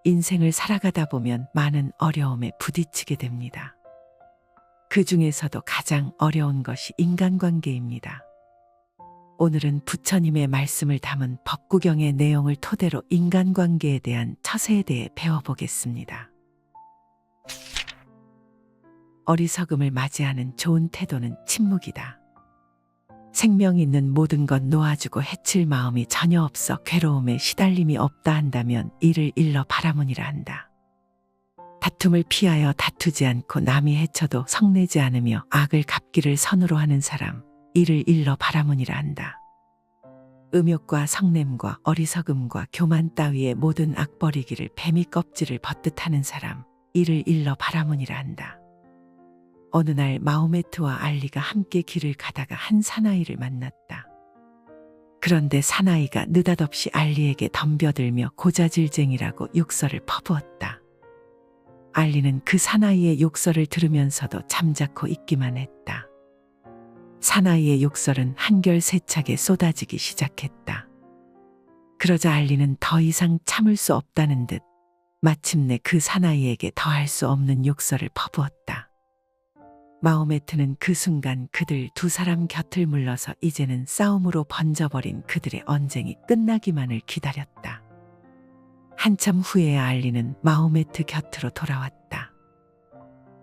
인생을 살아가다 보면 많은 어려움에 부딪히게 됩니다. 그 중에서도 가장 어려운 것이 인간관계입니다. 오늘은 부처님의 말씀을 담은 법구경의 내용을 토대로 인간관계에 대한 처세에 대해 배워보겠습니다. 어리석음을 맞이하는 좋은 태도는 침묵이다. 생명 있는 모든 것 놓아주고 해칠 마음이 전혀 없어 괴로움에 시달림이 없다 한다면 이를 일러 바라문이라 한다. 다툼을 피하여 다투지 않고 남이 해쳐도 성내지 않으며 악을 갚기를 선으로 하는 사람, 이를 일러 바라문이라 한다. 음욕과 성냄과 어리석음과 교만 따위의 모든 악버리기를 뱀이 껍질을 벗듯 하는 사람, 이를 일러 바라문이라 한다. 어느 날 마호메트와 알리가 함께 길을 가다가 한 사나이를 만났다. 그런데 사나이가 느닷없이 알리에게 덤벼들며 고자질쟁이라고 욕설을 퍼부었다. 알리는 그 사나이의 욕설을 들으면서도 잠자코 있기만 했다. 사나이의 욕설은 한결 세차게 쏟아지기 시작했다. 그러자 알리는 더 이상 참을 수 없다는 듯 마침내 그 사나이에게 더할 수 없는 욕설을 퍼부었다. 마호메트는 그 순간 그들 두 사람 곁을 물러서 이제는 싸움으로 번져버린 그들의 언쟁이 끝나기만을 기다렸다. 한참 후에야 알리는 마호메트 곁으로 돌아왔다.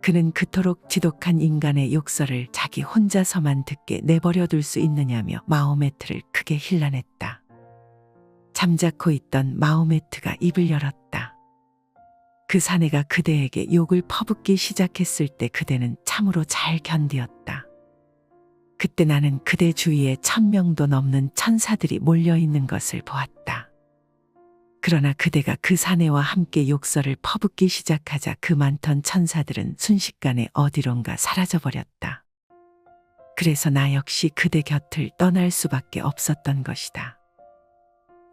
그는 그토록 지독한 인간의 욕설을 자기 혼자서만 듣게 내버려둘 수 있느냐며 마호메트를 크게 힐난했다. 잠자코 있던 마호메트가 입을 열었다. 그 사내가 그대에게 욕을 퍼붓기 시작했을 때 그대는 참으로 잘 견디었다. 그때 나는 그대 주위에 1000명도 넘는 천사들이 몰려있는 것을 보았다. 그러나 그대가 그 사내와 함께 욕설을 퍼붓기 시작하자 그 많던 천사들은 순식간에 어디론가 사라져버렸다. 그래서 나 역시 그대 곁을 떠날 수밖에 없었던 것이다.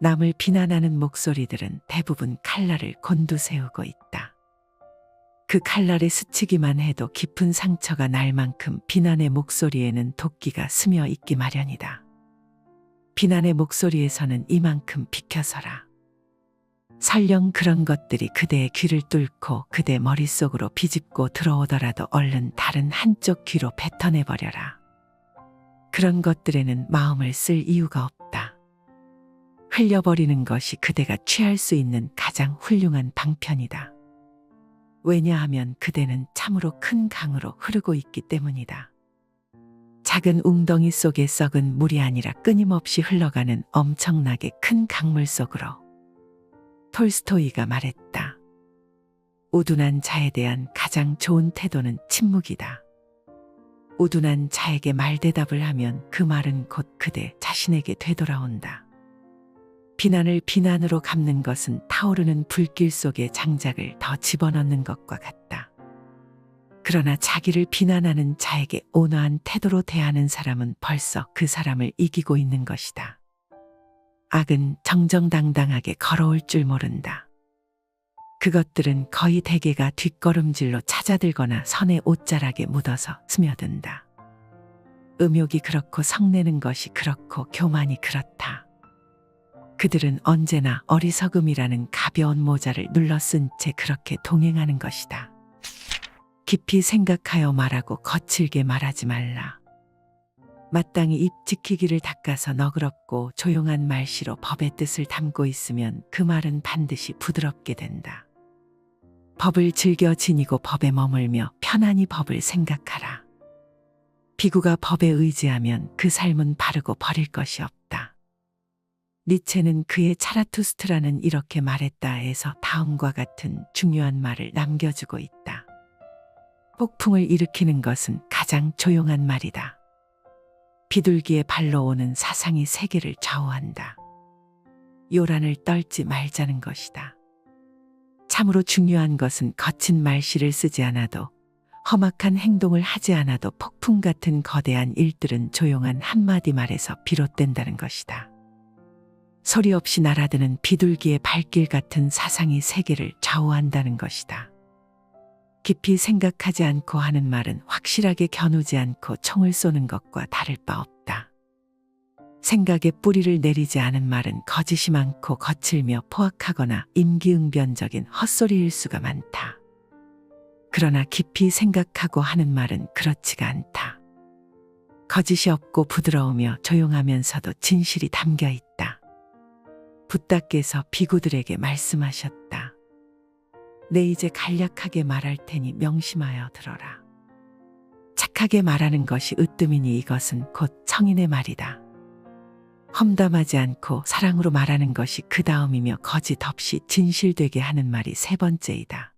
남을 비난하는 목소리들은 대부분 칼날을 곤두세우고 있다. 그 칼날에 스치기만 해도 깊은 상처가 날 만큼 비난의 목소리에는 도끼가 스며 있기 마련이다. 비난의 목소리에서는 이만큼 비켜서라. 설령 그런 것들이 그대의 귀를 뚫고 그대 머릿속으로 비집고 들어오더라도 얼른 다른 한쪽 귀로 뱉어내버려라. 그런 것들에는 마음을 쓸 이유가 없다. 흘려버리는 것이 그대가 취할 수 있는 가장 훌륭한 방편이다. 왜냐하면 그대는 참으로 큰 강으로 흐르고 있기 때문이다. 작은 웅덩이 속에 썩은 물이 아니라 끊임없이 흘러가는 엄청나게 큰 강물 속으로. 톨스토이가 말했다. 우둔한 자에 대한 가장 좋은 태도는 침묵이다. 우둔한 자에게 말대답을 하면 그 말은 곧 그대 자신에게 되돌아온다. 비난을 비난으로 갚는 것은 타오르는 불길 속에 장작을 더 집어넣는 것과 같다. 그러나 자기를 비난하는 자에게 온화한 태도로 대하는 사람은 벌써 그 사람을 이기고 있는 것이다. 악은 정정당당하게 걸어올 줄 모른다. 그것들은 거의 대개가 뒷걸음질로 찾아들거나 선의 옷자락에 묻어서 스며든다. 음욕이 그렇고 성내는 것이 그렇고 교만이 그렇다. 그들은 언제나 어리석음이라는 가벼운 모자를 눌러 쓴 채 그렇게 동행하는 것이다. 깊이 생각하여 말하고 거칠게 말하지 말라. 마땅히 입 지키기를 닦아서 너그럽고 조용한 말씨로 법의 뜻을 담고 있으면 그 말은 반드시 부드럽게 된다. 법을 즐겨 지니고 법에 머물며 편안히 법을 생각하라. 비구가 법에 의지하면 그 삶은 바르고 버릴 것이 없다. 니체는 그의 차라투스트라는 이렇게 말했다에서 다음과 같은 중요한 말을 남겨주고 있다. 폭풍을 일으키는 것은 가장 조용한 말이다. 비둘기의 발로 오는 사상이 세계를 좌우한다. 요란을 떨지 말자는 것이다. 참으로 중요한 것은 거친 말씨를 쓰지 않아도 험악한 행동을 하지 않아도 폭풍 같은 거대한 일들은 조용한 한마디 말에서 비롯된다는 것이다. 소리 없이 날아드는 비둘기의 발길 같은 사상이 세계를 좌우한다는 것이다. 깊이 생각하지 않고 하는 말은 확실하게 겨누지 않고 총을 쏘는 것과 다를 바 없다. 생각에 뿌리를 내리지 않은 말은 거짓이 많고 거칠며 포악하거나 임기응변적인 헛소리일 수가 많다. 그러나 깊이 생각하고 하는 말은 그렇지가 않다. 거짓이 없고 부드러우며 조용하면서도 진실이 담겨 있다. 붓다께서 비구들에게 말씀하셨다. 내 이제 간략하게 말할 테니 명심하여 들어라. 착하게 말하는 것이 으뜸이니 이것은 곧 청인의 말이다. 험담하지 않고 사랑으로 말하는 것이 그 다음이며 거짓 없이 진실되게 하는 말이 세 번째이다.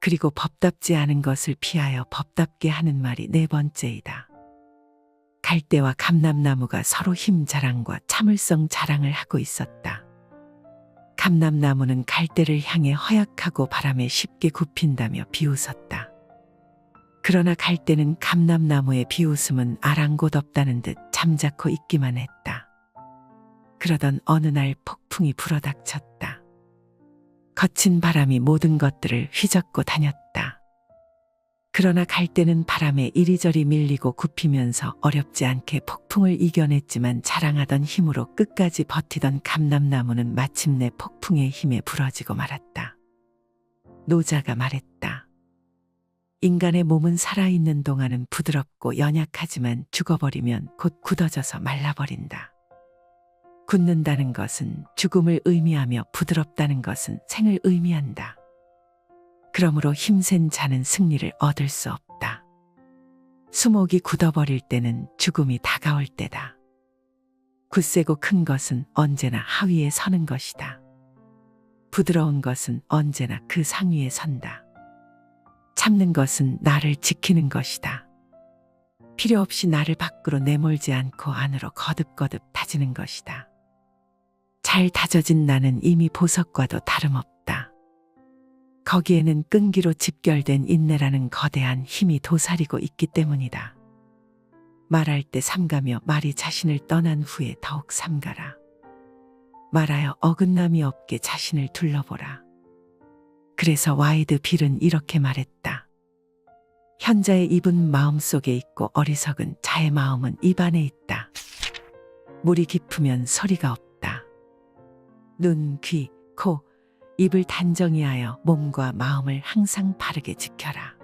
그리고 법답지 않은 것을 피하여 법답게 하는 말이 네 번째이다. 갈대와 감람나무가 서로 힘 자랑과 참을성 자랑을 하고 있었다. 감람나무는 갈대를 향해 허약하고 바람에 쉽게 굽힌다며 비웃었다. 그러나 갈대는 감람나무의 비웃음은 아랑곳없다는 듯 잠자코 있기만 했다. 그러던 어느 날 폭풍이 불어닥쳤다. 거친 바람이 모든 것들을 휘젓고 다녔다. 그러나 갈대는 바람에 이리저리 밀리고 굽히면서 어렵지 않게 폭풍을 이겨냈지만 자랑하던 힘으로 끝까지 버티던 감람나무는 마침내 폭풍의 힘에 부러지고 말았다. 노자가 말했다. 인간의 몸은 살아있는 동안은 부드럽고 연약하지만 죽어버리면 곧 굳어져서 말라버린다. 굳는다는 것은 죽음을 의미하며 부드럽다는 것은 생을 의미한다. 그러므로 힘센 자는 승리를 얻을 수 없다. 수목이 굳어버릴 때는 죽음이 다가올 때다. 굳세고 큰 것은 언제나 하위에 서는 것이다. 부드러운 것은 언제나 그 상위에 선다. 참는 것은 나를 지키는 것이다. 필요 없이 나를 밖으로 내몰지 않고 안으로 거듭거듭 다지는 것이다. 잘 다져진 나는 이미 보석과도 다름없다. 거기에는 끈기로 집결된 인내라는 거대한 힘이 도사리고 있기 때문이다. 말할 때 삼가며 말이 자신을 떠난 후에 더욱 삼가라. 말하여 어긋남이 없게 자신을 둘러보라. 그래서 와이드 빌은 이렇게 말했다. 현자의 입은 마음속에 있고 어리석은 자의 마음은 입 안에 있다. 물이 깊으면 소리가 없다. 눈, 귀, 코, 입을 단정히 하여 몸과 마음을 항상 바르게 지켜라.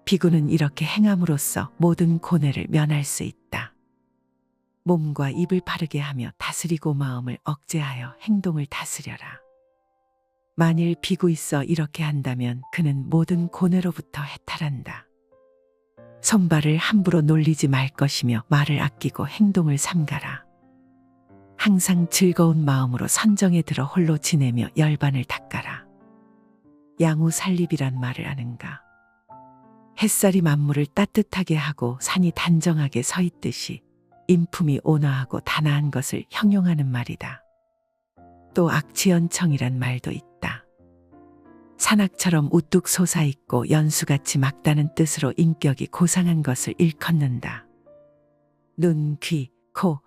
비구는 이렇게 행함으로써 모든 고뇌를 면할 수 있다. 몸과 입을 바르게 하며 다스리고 마음을 억제하여 행동을 다스려라. 만일 비구 있어 이렇게 한다면 그는 모든 고뇌로부터 해탈한다. 손발을 함부로 놀리지 말 것이며 말을 아끼고 행동을 삼가라. 항상 즐거운 마음으로 선정에 들어 홀로 지내며 열반을 닦아라. 양우 살립이란 말을 아는가? 햇살이 만물을 따뜻하게 하고 산이 단정하게 서 있듯이 인품이 온화하고 단아한 것을 형용하는 말이다. 또 악지연청이란 말도 있다. 산악처럼 우뚝 솟아있고 연수같이 막다는 뜻으로 인격이 고상한 것을 일컫는다. 눈, 귀, 코,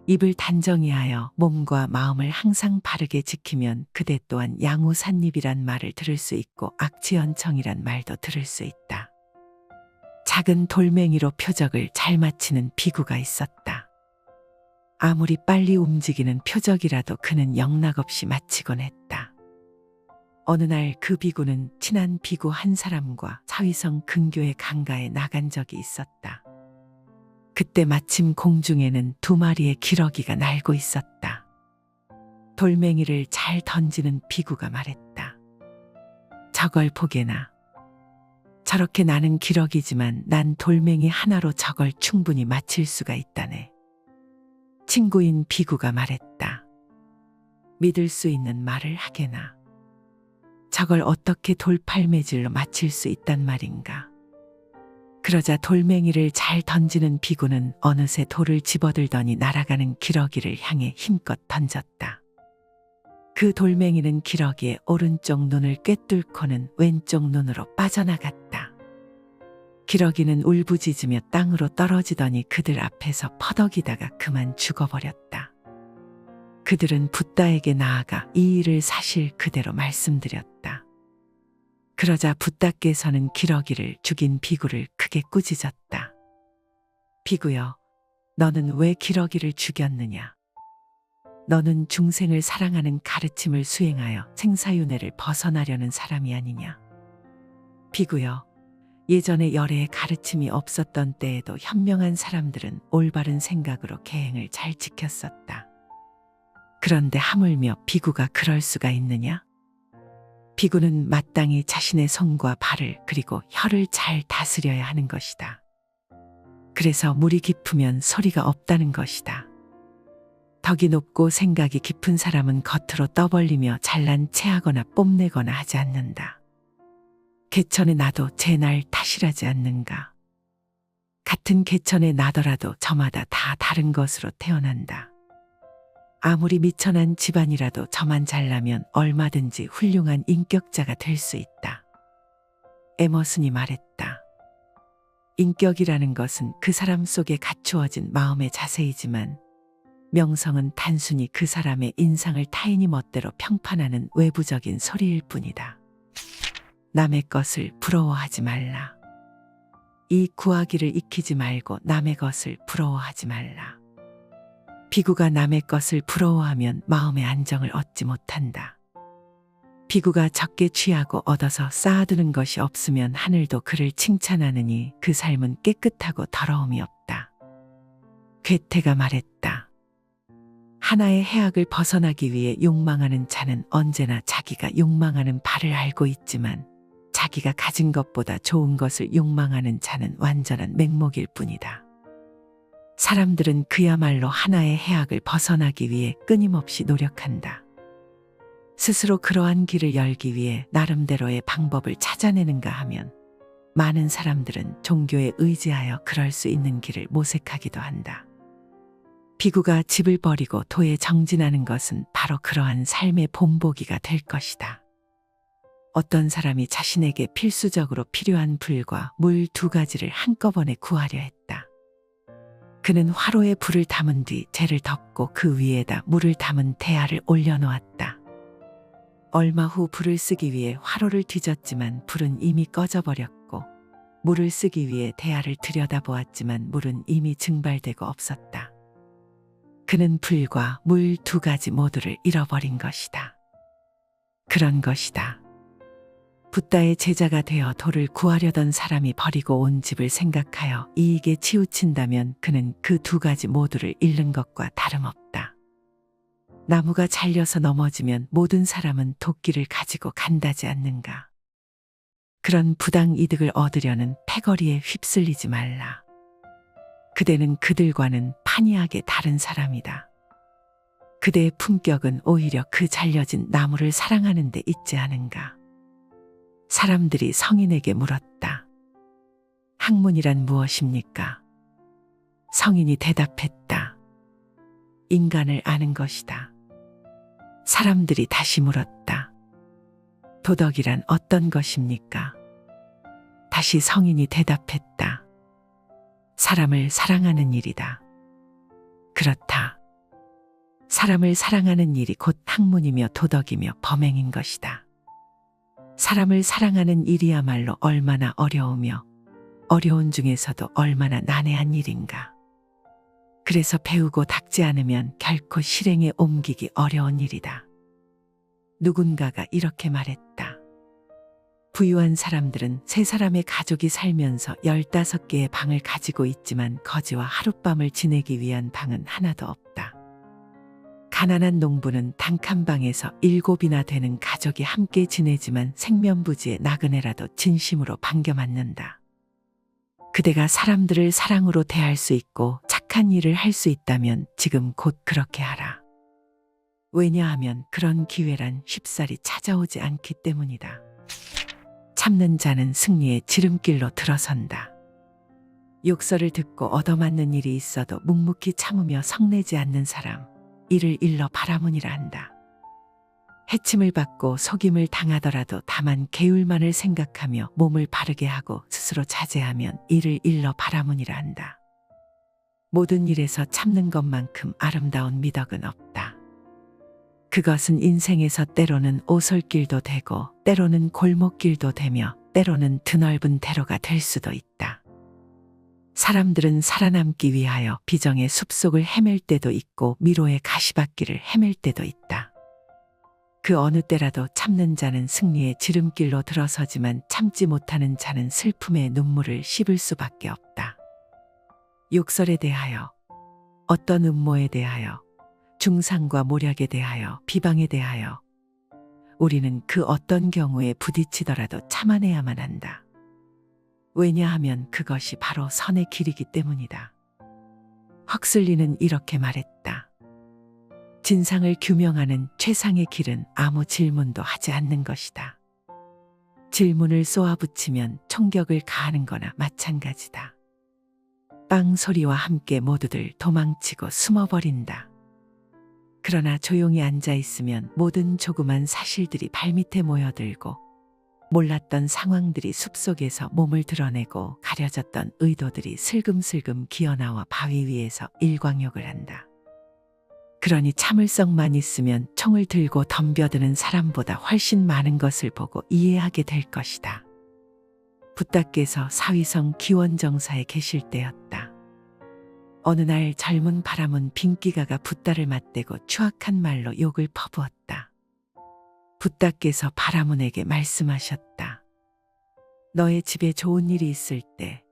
입을 단정히 하여 몸과 마음을 항상 바르게 지키면 그대 또한 양우산입이란 말을 들을 수 있고 악지연청이란 말도 들을 수 있다. 작은 돌멩이로 표적을 잘 맞히는 비구가 있었다. 아무리 빨리 움직이는 표적이라도 그는 영락없이 마치곤 했다. 어느 날 그 비구는 친한 비구 한 사람과 사위성 근교의 강가에 나간 적이 있었다. 그때 마침 공중에는 두 마리의 기러기가 날고 있었다. 돌멩이를 잘 던지는 비구가 말했다. 저걸 보게나. 저렇게 나는 기러기지만 난 돌멩이 하나로 저걸 충분히 맞힐 수가 있다네. 친구인 비구가 말했다. 믿을 수 있는 말을 하게나. 저걸 어떻게 돌팔매질로 맞힐 수 있단 말인가. 그러자 돌멩이를 잘 던지는 비구는 어느새 돌을 집어들더니 날아가는 기러기를 향해 힘껏 던졌다. 그 돌멩이는 기러기의 오른쪽 눈을 꿰뚫고는 왼쪽 눈으로 빠져나갔다. 기러기는 울부짖으며 땅으로 떨어지더니 그들 앞에서 퍼덕이다가 그만 죽어버렸다. 그들은 붓다에게 나아가 이 일을 사실 그대로 말씀드렸다. 그러자 붓다께서는 기러기를 죽인 비구를 크게 꾸짖었다. 비구여, 너는 왜 기러기를 죽였느냐? 너는 중생을 사랑하는 가르침을 수행하여 생사윤회를 벗어나려는 사람이 아니냐? 비구여, 예전에 열애의 가르침이 없었던 때에도 현명한 사람들은 올바른 생각으로 계행을 잘 지켰었다. 그런데 하물며 비구가 그럴 수가 있느냐? 비구는 마땅히 자신의 손과 발을 그리고 혀를 잘 다스려야 하는 것이다. 그래서 물이 깊으면 소리가 없다는 것이다. 덕이 높고 생각이 깊은 사람은 겉으로 떠벌리며 잘난 체하거나 뽐내거나 하지 않는다. 개천에 나도 제 날 탓이라지 않는가. 같은 개천에 나더라도 저마다 다 다른 것으로 태어난다. 아무리 미천한 집안이라도 저만 잘나면 얼마든지 훌륭한 인격자가 될 수 있다. 에머슨이 말했다. 인격이라는 것은 그 사람 속에 갖추어진 마음의 자세이지만 명성은 단순히 그 사람의 인상을 타인이 멋대로 평판하는 외부적인 소리일 뿐이다. 남의 것을 부러워하지 말라. 이 구하기를 익히지 말고 남의 것을 부러워하지 말라. 비구가 남의 것을 부러워하면 마음의 안정을 얻지 못한다. 비구가 적게 취하고 얻어서 쌓아두는 것이 없으면 하늘도 그를 칭찬하느니 그 삶은 깨끗하고 더러움이 없다. 괴테가 말했다. 하나의 해악을 벗어나기 위해 욕망하는 자는 언제나 자기가 욕망하는 바를 알고 있지만 자기가 가진 것보다 좋은 것을 욕망하는 자는 완전한 맹목일 뿐이다. 사람들은 그야말로 하나의 해악을 벗어나기 위해 끊임없이 노력한다. 스스로 그러한 길을 열기 위해 나름대로의 방법을 찾아내는가 하면 많은 사람들은 종교에 의지하여 그럴 수 있는 길을 모색하기도 한다. 비구가 집을 버리고 도에 정진하는 것은 바로 그러한 삶의 본보기가 될 것이다. 어떤 사람이 자신에게 필수적으로 필요한 불과 물 2가지를 한꺼번에 구하려 했다. 그는 화로에 불을 담은 뒤 재를 덮고 그 위에다 물을 담은 대야를 올려놓았다. 얼마 후 불을 쓰기 위해 화로를 뒤졌지만 불은 이미 꺼져버렸고 물을 쓰기 위해 대야를 들여다보았지만 물은 이미 증발되고 없었다. 그는 불과 물 2가지 모두를 잃어버린 것이다. 그런 것이다. 붓다의 제자가 되어 도를 구하려던 사람이 버리고 온 집을 생각하여 이익에 치우친다면 그는 그 2가지 모두를 잃는 것과 다름없다. 나무가 잘려서 넘어지면 모든 사람은 도끼를 가지고 간다지 않는가. 그런 부당 이득을 얻으려는 패거리에 휩쓸리지 말라. 그대는 그들과는 판이하게 다른 사람이다. 그대의 품격은 오히려 그 잘려진 나무를 사랑하는 데 있지 않은가. 사람들이 성인에게 물었다. 학문이란 무엇입니까? 성인이 대답했다. 인간을 아는 것이다. 사람들이 다시 물었다. 도덕이란 어떤 것입니까? 다시 성인이 대답했다. 사람을 사랑하는 일이다. 그렇다. 사람을 사랑하는 일이 곧 학문이며 도덕이며 범행인 것이다. 사람을 사랑하는 일이야말로 얼마나 어려우며 어려운 중에서도 얼마나 난해한 일인가. 그래서 배우고 닦지 않으면 결코 실행에 옮기기 어려운 일이다. 누군가가 이렇게 말했다. 부유한 사람들은 3사람의 가족이 살면서 15개의 방을 가지고 있지만 거지와 하룻밤을 지내기 위한 방은 하나도 없다. 가난한 농부는 단칸방에서 7이나 되는 가족이 함께 지내지만 생면부지의 나그네라도 진심으로 반겨 맞는다. 그대가 사람들을 사랑으로 대할 수 있고 착한 일을 할 수 있다면 지금 곧 그렇게 하라. 왜냐하면 그런 기회란 쉽사리 찾아오지 않기 때문이다. 참는 자는 승리의 지름길로 들어선다. 욕설을 듣고 얻어맞는 일이 있어도 묵묵히 참으며 성내지 않는 사람, 이를 일러 바라문이라 한다. 해침을 받고 속임을 당하더라도 다만 계율만을 생각하며 몸을 바르게 하고 스스로 자제하면 이를 일러 바라문이라 한다. 모든 일에서 참는 것만큼 아름다운 미덕은 없다. 그것은 인생에서 때로는 오솔길도 되고 때로는 골목길도 되며 때로는 드넓은 대로가 될 수도 있다. 사람들은 살아남기 위하여 비정의 숲속을 헤맬 때도 있고 미로의 가시밭길을 헤맬 때도 있다. 그 어느 때라도 참는 자는 승리의 지름길로 들어서지만 참지 못하는 자는 슬픔의 눈물을 씹을 수밖에 없다. 욕설에 대하여, 어떤 음모에 대하여, 중상과 모략에 대하여, 비방에 대하여 우리는 그 어떤 경우에 부딪히더라도 참아내야만 한다. 왜냐하면 그것이 바로 선의 길이기 때문이다. 헉슬리는 이렇게 말했다. 진상을 규명하는 최상의 길은 아무 질문도 하지 않는 것이다. 질문을 쏘아붙이면 총격을 가하는 거나 마찬가지다. 빵 소리와 함께 모두들 도망치고 숨어버린다. 그러나 조용히 앉아 있으면 모든 조그만 사실들이 발밑에 모여들고 몰랐던 상황들이 숲속에서 몸을 드러내고 가려졌던 의도들이 슬금슬금 기어나와 바위 위에서 일광욕을 한다. 그러니 참을성만 있으면 총을 들고 덤벼드는 사람보다 훨씬 많은 것을 보고 이해하게 될 것이다. 붓다께서 사위성 기원정사에 계실 때였다. 어느 날 젊은 바람은 빈기가가 붓다를 맞대고 추악한 말로 욕을 퍼부었다. 붓다께서 바라문에게 말씀하셨다. 너의 집에 좋은 일이 있을 때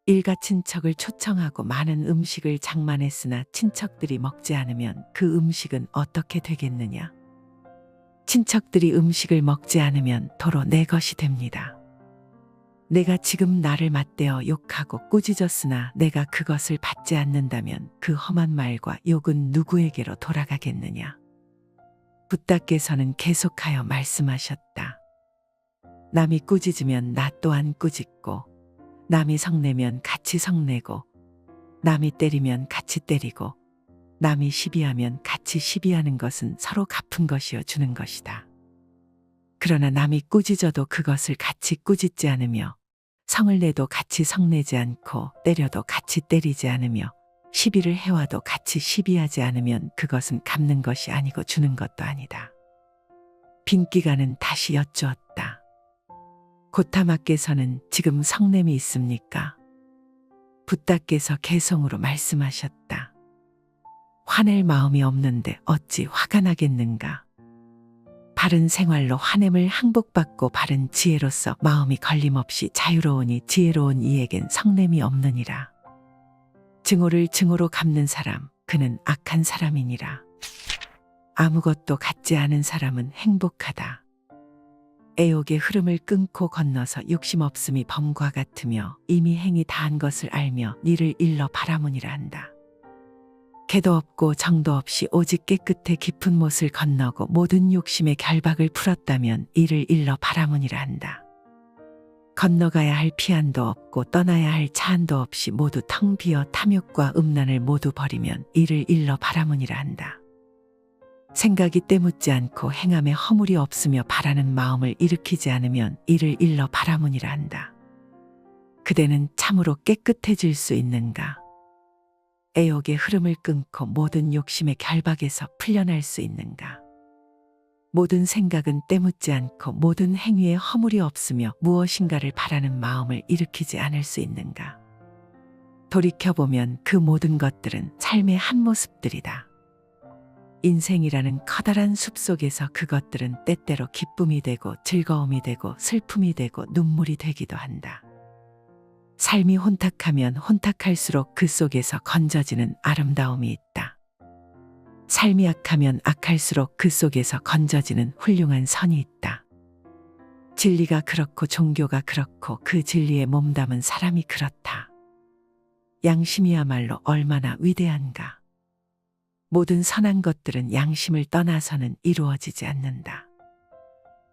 일가 친척을 초청하고 많은 음식을 장만했으나 친척들이 먹지 않으면 그 음식은 어떻게 되겠느냐? 친척들이 음식을 먹지 않으면 도로 내 것이 됩니다. 내가 지금 나를 맞대어 욕하고 꾸짖었으나 내가 그것을 받지 않는다면 그 험한 말과 욕은 누구에게로 돌아가겠느냐? 붓다께서는 계속하여 말씀하셨다. 남이 꾸짖으면 나 또한 꾸짖고, 남이 성내면 같이 성내고, 남이 때리면 같이 때리고, 남이 시비하면 같이 시비하는 것은 서로 갚은 것이요 주는 것이다. 그러나 남이 꾸짖어도 그것을 같이 꾸짖지 않으며, 성을 내도 같이 성내지 않고, 때려도 같이 때리지 않으며, 시비를 해와도 같이 시비하지 않으면 그것은 갚는 것이 아니고 주는 것도 아니다. 빈기가는 다시 여쭈었다. 고타마께서는 지금 성냄이 있습니까? 붓다께서 개성으로 말씀하셨다. 화낼 마음이 없는데 어찌 화가 나겠는가? 바른 생활로 화냄을 항복받고 바른 지혜로서 마음이 걸림없이 자유로우니 지혜로운 이에겐 성냄이 없느니라. 증오를 증오로 갚는 사람, 그는 악한 사람이니라. 아무것도 갖지 않은 사람은 행복하다. 애욕의 흐름을 끊고 건너서 욕심 없음이 범과 같으며 이미 행이 다한 것을 알며 니를 일러 바라문이라 한다. 개도 없고 정도 없이 오직 깨끗해 깊은 못을 건너고 모든 욕심의 결박을 풀었다면 이를 일러 바라문이라 한다. 건너가야 할 피안도 없고 떠나야 할 차안도 없이 모두 텅 비어 탐욕과 음란을 모두 버리면 이를 일러 바라문이라 한다. 생각이 때묻지 않고 행함에 허물이 없으며 바라는 마음을 일으키지 않으면 이를 일러 바라문이라 한다. 그대는 참으로 깨끗해질 수 있는가? 애욕의 흐름을 끊고 모든 욕심의 결박에서 풀려날 수 있는가? 모든 생각은 때묻지 않고 모든 행위에 허물이 없으며 무엇인가를 바라는 마음을 일으키지 않을 수 있는가? 돌이켜보면 그 모든 것들은 삶의 한 모습들이다. 인생이라는 커다란 숲속에서 그것들은 때때로 기쁨이 되고 즐거움이 되고 슬픔이 되고 눈물이 되기도 한다. 삶이 혼탁하면 혼탁할수록 그 속에서 건져지는 아름다움이 있다. 삶이 악하면 악할수록 그 속에서 건져지는 훌륭한 선이 있다. 진리가 그렇고 종교가 그렇고 그 진리에 몸담은 사람이 그렇다. 양심이야말로 얼마나 위대한가. 모든 선한 것들은 양심을 떠나서는 이루어지지 않는다.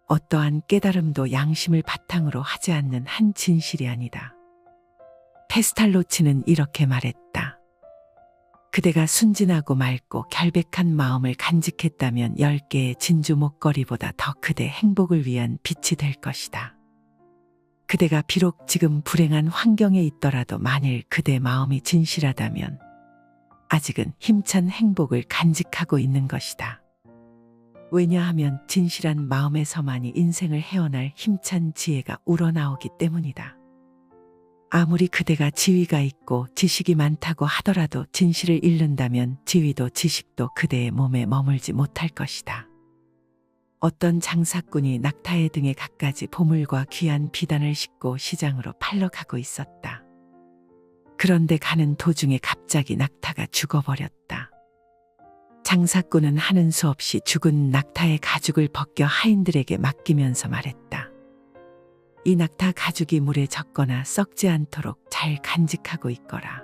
어떠한 깨달음도 양심을 바탕으로 하지 않는 한 진실이 아니다. 페스탈로치는 이렇게 말했다. 그대가 순진하고 맑고 결백한 마음을 간직했다면 10개의 진주 목걸이보다 더 그대 행복을 위한 빛이 될 것이다. 그대가 비록 지금 불행한 환경에 있더라도 만일 그대 마음이 진실하다면 아직은 힘찬 행복을 간직하고 있는 것이다. 왜냐하면 진실한 마음에서만이 인생을 헤어날 힘찬 지혜가 우러나오기 때문이다. 아무리 그대가 지위가 있고 지식이 많다고 하더라도 진실을 잃는다면 지위도 지식도 그대의 몸에 머물지 못할 것이다. 어떤 장사꾼이 낙타의 등에 갖가지 보물과 귀한 비단을 싣고 시장으로 팔러 가고 있었다. 그런데 가는 도중에 갑자기 낙타가 죽어버렸다. 장사꾼은 하는 수 없이 죽은 낙타의 가죽을 벗겨 하인들에게 맡기면서 말했다. 이 낙타 가죽이 물에 젖거나 썩지 않도록 잘 간직하고 있거라.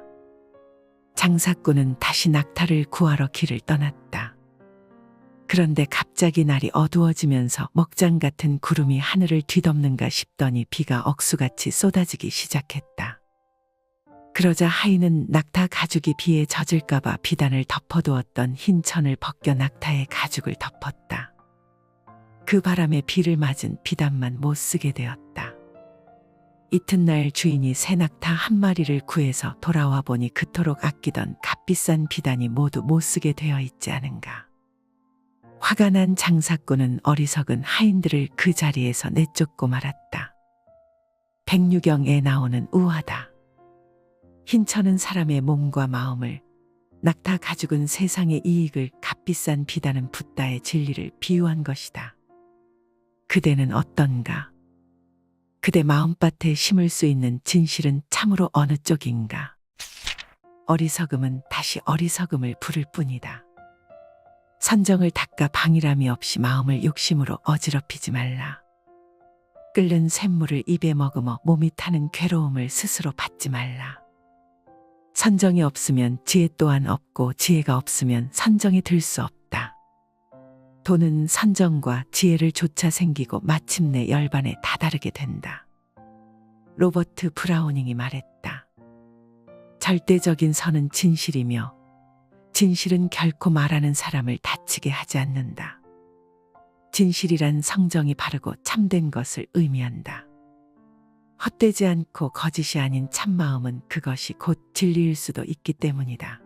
장사꾼은 다시 낙타를 구하러 길을 떠났다. 그런데 갑자기 날이 어두워지면서 먹장 같은 구름이 하늘을 뒤덮는가 싶더니 비가 억수같이 쏟아지기 시작했다. 그러자 하인은 낙타 가죽이 비에 젖을까봐 비단을 덮어두었던 흰 천을 벗겨 낙타의 가죽을 덮었다. 그 바람에 비를 맞은 비단만 못 쓰게 되었다. 이튿날 주인이 새 낙타 한 마리를 구해서 돌아와 보니 그토록 아끼던 값비싼 비단이 모두 못 쓰게 되어 있지 않은가. 화가 난 장사꾼은 어리석은 하인들을 그 자리에서 내쫓고 말았다. 백유경에 나오는 우화다. 흰천은 사람의 몸과 마음을, 낙타 가죽은 세상의 이익을, 값비싼 비단은 붓다의 진리를 비유한 것이다. 그대는 어떤가? 그대 마음밭에 심을 수 있는 진실은 참으로 어느 쪽인가? 어리석음은 다시 어리석음을 부를 뿐이다. 선정을 닦아 방이람이 없이 마음을 욕심으로 어지럽히지 말라. 끓는 샘물을 입에 머금어 몸이 타는 괴로움을 스스로 받지 말라. 선정이 없으면 지혜 또한 없고 지혜가 없으면 선정이 들 수 없다. 돈은 선정과 지혜를 좇아 생기고 마침내 열반에 다다르게 된다. 로버트 브라우닝이 말했다. 절대적인 선은 진실이며 진실은 결코 말하는 사람을 다치게 하지 않는다. 진실이란 성정이 바르고 참된 것을 의미한다. 헛되지 않고 거짓이 아닌 참마음은 그것이 곧 진리일 수도 있기 때문이다.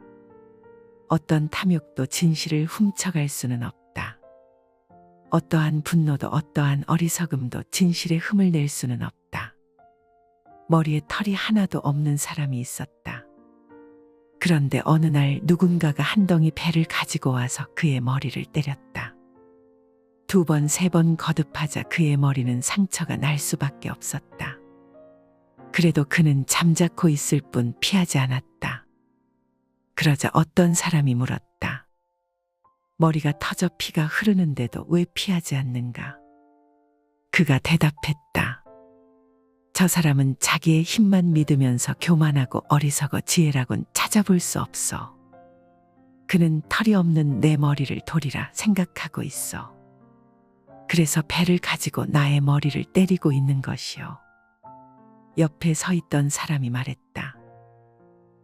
어떤 탐욕도 진실을 훔쳐갈 수는 없다. 어떠한 분노도 어떠한 어리석음도 진실의 흠을 낼 수는 없다. 머리에 털이 하나도 없는 사람이 있었다. 그런데 어느 날 누군가가 한 덩이 배를 가지고 와서 그의 머리를 때렸다. 2번, 3번 거듭하자 그의 머리는 상처가 날 수밖에 없었다. 그래도 그는 잠자코 있을 뿐 피하지 않았다. 그러자 어떤 사람이 물었다. 머리가 터져 피가 흐르는데도 왜 피하지 않는가? 그가 대답했다. 저 사람은 자기의 힘만 믿으면서 교만하고 어리석어 지혜라곤 찾아볼 수 없어. 그는 털이 없는 내 머리를 도리라 생각하고 있어. 그래서 배를 가지고 나의 머리를 때리고 있는 것이요. 옆에 서 있던 사람이 말했다.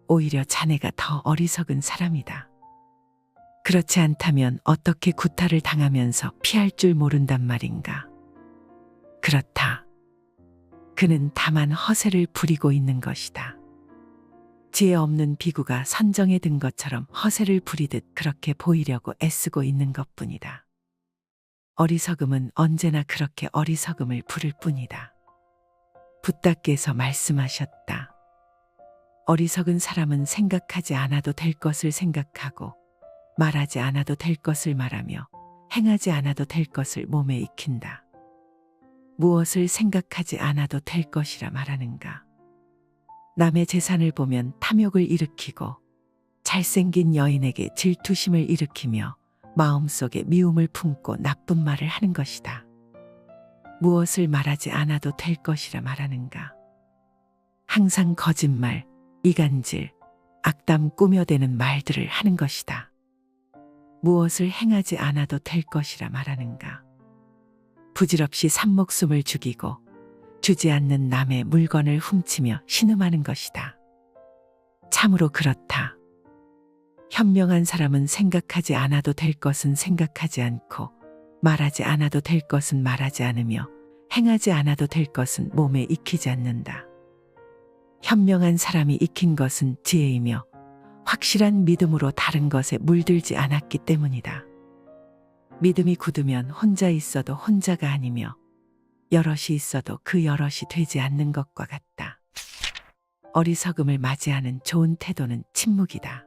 오히려 자네가 더 어리석은 사람이다. 그렇지 않다면 어떻게 구타를 당하면서 피할 줄 모른단 말인가. 그렇다. 그는 다만 허세를 부리고 있는 것이다. 지혜 없는 비구가 선정에 든 것처럼 허세를 부리듯 그렇게 보이려고 애쓰고 있는 것뿐이다. 어리석음은 언제나 그렇게 어리석음을 부를 뿐이다. 붓다께서 말씀하셨다. 어리석은 사람은 생각하지 않아도 될 것을 생각하고 말하지 않아도 될 것을 말하며 행하지 않아도 될 것을 몸에 익힌다. 무엇을 생각하지 않아도 될 것이라 말하는가. 남의 재산을 보면 탐욕을 일으키고 잘생긴 여인에게 질투심을 일으키며 마음속에 미움을 품고 나쁜 말을 하는 것이다. 무엇을 말하지 않아도 될 것이라 말하는가. 항상 거짓말, 이간질, 악담 꾸며대는 말들을 하는 것이다. 무엇을 행하지 않아도 될 것이라 말하는가. 부질없이 산목숨을 죽이고 주지 않는 남의 물건을 훔치며 신음하는 것이다. 참으로 그렇다. 현명한 사람은 생각하지 않아도 될 것은 생각하지 않고 말하지 않아도 될 것은 말하지 않으며 행하지 않아도 될 것은 몸에 익히지 않는다. 현명한 사람이 익힌 것은 지혜이며 확실한 믿음으로 다른 것에 물들지 않았기 때문이다. 믿음이 굳으면 혼자 있어도 혼자가 아니며 여럿이 있어도 그 여럿이 되지 않는 것과 같다. 어리석음을 맞이하는 좋은 태도는 침묵이다.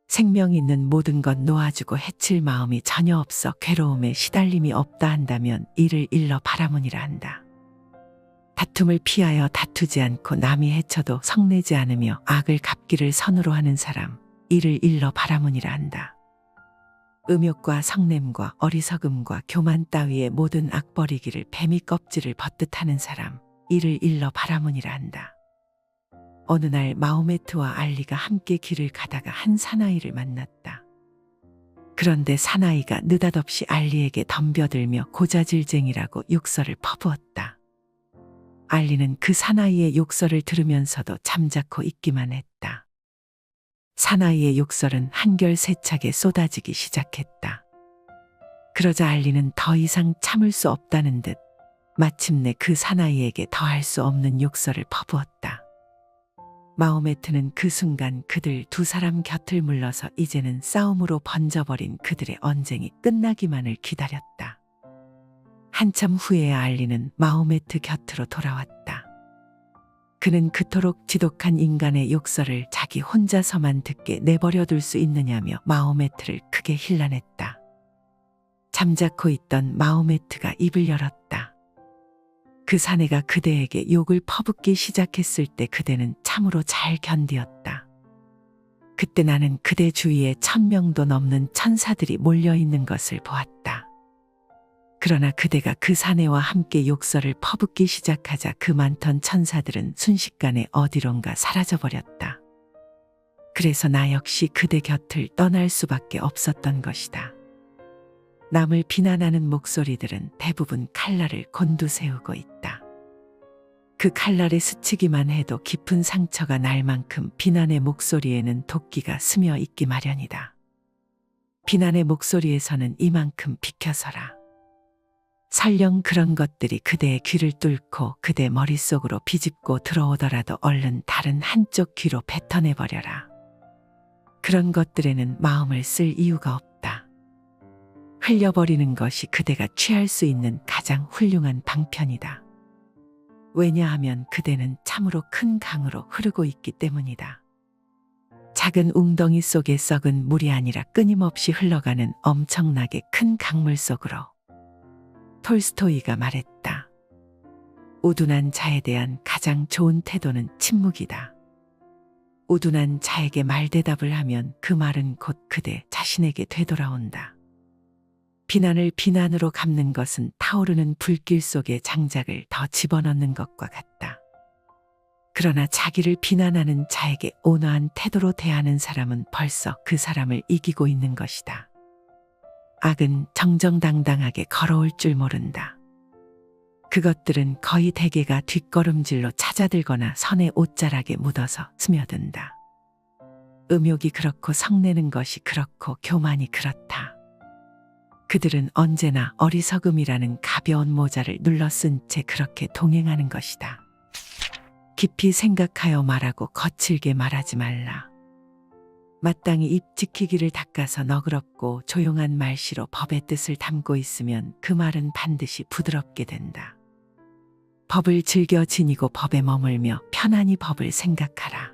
생명 있는 모든 것 놓아주고 해칠 마음이 전혀 없어 괴로움에 시달림이 없다 한다면 이를 일러 바라문이라 한다. 다툼을 피하여 다투지 않고 남이 해쳐도 성내지 않으며 악을 갚기를 선으로 하는 사람, 이를 일러 바라문이라 한다. 음욕과 성냄과 어리석음과 교만 따위의 모든 악 버리기를 뱀이 껍질을 벗듯 하는 사람, 이를 일러 바라문이라 한다. 어느 날 마호메트와 알리가 함께 길을 가다가 한 사나이를 만났다. 그런데 사나이가 느닷없이 알리에게 덤벼들며 고자질쟁이라고 욕설을 퍼부었다. 알리는 그 사나이의 욕설을 들으면서도 잠자코 있기만 했다. 사나이의 욕설은 한결 세차게 쏟아지기 시작했다. 그러자 알리는 더 이상 참을 수 없다는 듯 마침내 그 사나이에게 더할 수 없는 욕설을 퍼부었다. 마호메트는 그 순간 그들 두 사람 곁을 물러서 이제는 싸움으로 번져버린 그들의 언쟁이 끝나기만을 기다렸다. 한참 후에야 알리는 마호메트 곁으로 돌아왔다. 그는 그토록 지독한 인간의 욕설을 자기 혼자서만 듣게 내버려둘 수 있느냐며 마호메트를 크게 힐난했다. 잠자코 있던 마호메트가 입을 열었다. 그 사내가 그대에게 욕을 퍼붓기 시작했을 때 그대는 참으로 잘 견디었다. 그때 나는 그대 주위에 1000명도 넘는 천사들이 몰려있는 것을 보았다. 그러나 그대가 그 사내와 함께 욕설을 퍼붓기 시작하자 그 많던 천사들은 순식간에 어디론가 사라져버렸다. 그래서 나 역시 그대 곁을 떠날 수밖에 없었던 것이다. 남을 비난하는 목소리들은 대부분 칼날을 곤두세우고 있다. 그 칼날에 스치기만 해도 깊은 상처가 날 만큼 비난의 목소리에는 도끼가 스며 있기 마련이다. 비난의 목소리에서는 이만큼 비켜서라. 설령 그런 것들이 그대의 귀를 뚫고 그대 머릿속으로 비집고 들어오더라도 얼른 다른 한쪽 귀로 뱉어내버려라. 그런 것들에는 마음을 쓸 이유가 없다. 흘려버리는 것이 그대가 취할 수 있는 가장 훌륭한 방편이다. 왜냐하면 그대는 참으로 큰 강으로 흐르고 있기 때문이다. 작은 웅덩이 속에 썩은 물이 아니라 끊임없이 흘러가는 엄청나게 큰 강물 속으로. 톨스토이가 말했다. 우둔한 자에 대한 가장 좋은 태도는 침묵이다. 우둔한 자에게 말대답을 하면 그 말은 곧 그대 자신에게 되돌아온다. 비난을 비난으로 갚는 것은 타오르는 불길 속에 장작을 더 집어넣는 것과 같다. 그러나 자기를 비난하는 자에게 온화한 태도로 대하는 사람은 벌써 그 사람을 이기고 있는 것이다. 악은 정정당당하게 걸어올 줄 모른다. 그것들은 거의 대개가 뒷걸음질로 찾아들거나 선의 옷자락에 묻어서 스며든다. 음욕이 그렇고 성내는 것이 그렇고 교만이 그렇다. 그들은 언제나 어리석음이라는 가벼운 모자를 눌러 쓴 채 그렇게 동행하는 것이다. 깊이 생각하여 말하고 거칠게 말하지 말라. 마땅히 입 지키기를 닦아서 너그럽고 조용한 말씨로 법의 뜻을 담고 있으면 그 말은 반드시 부드럽게 된다. 법을 즐겨 지니고 법에 머물며 편안히 법을 생각하라.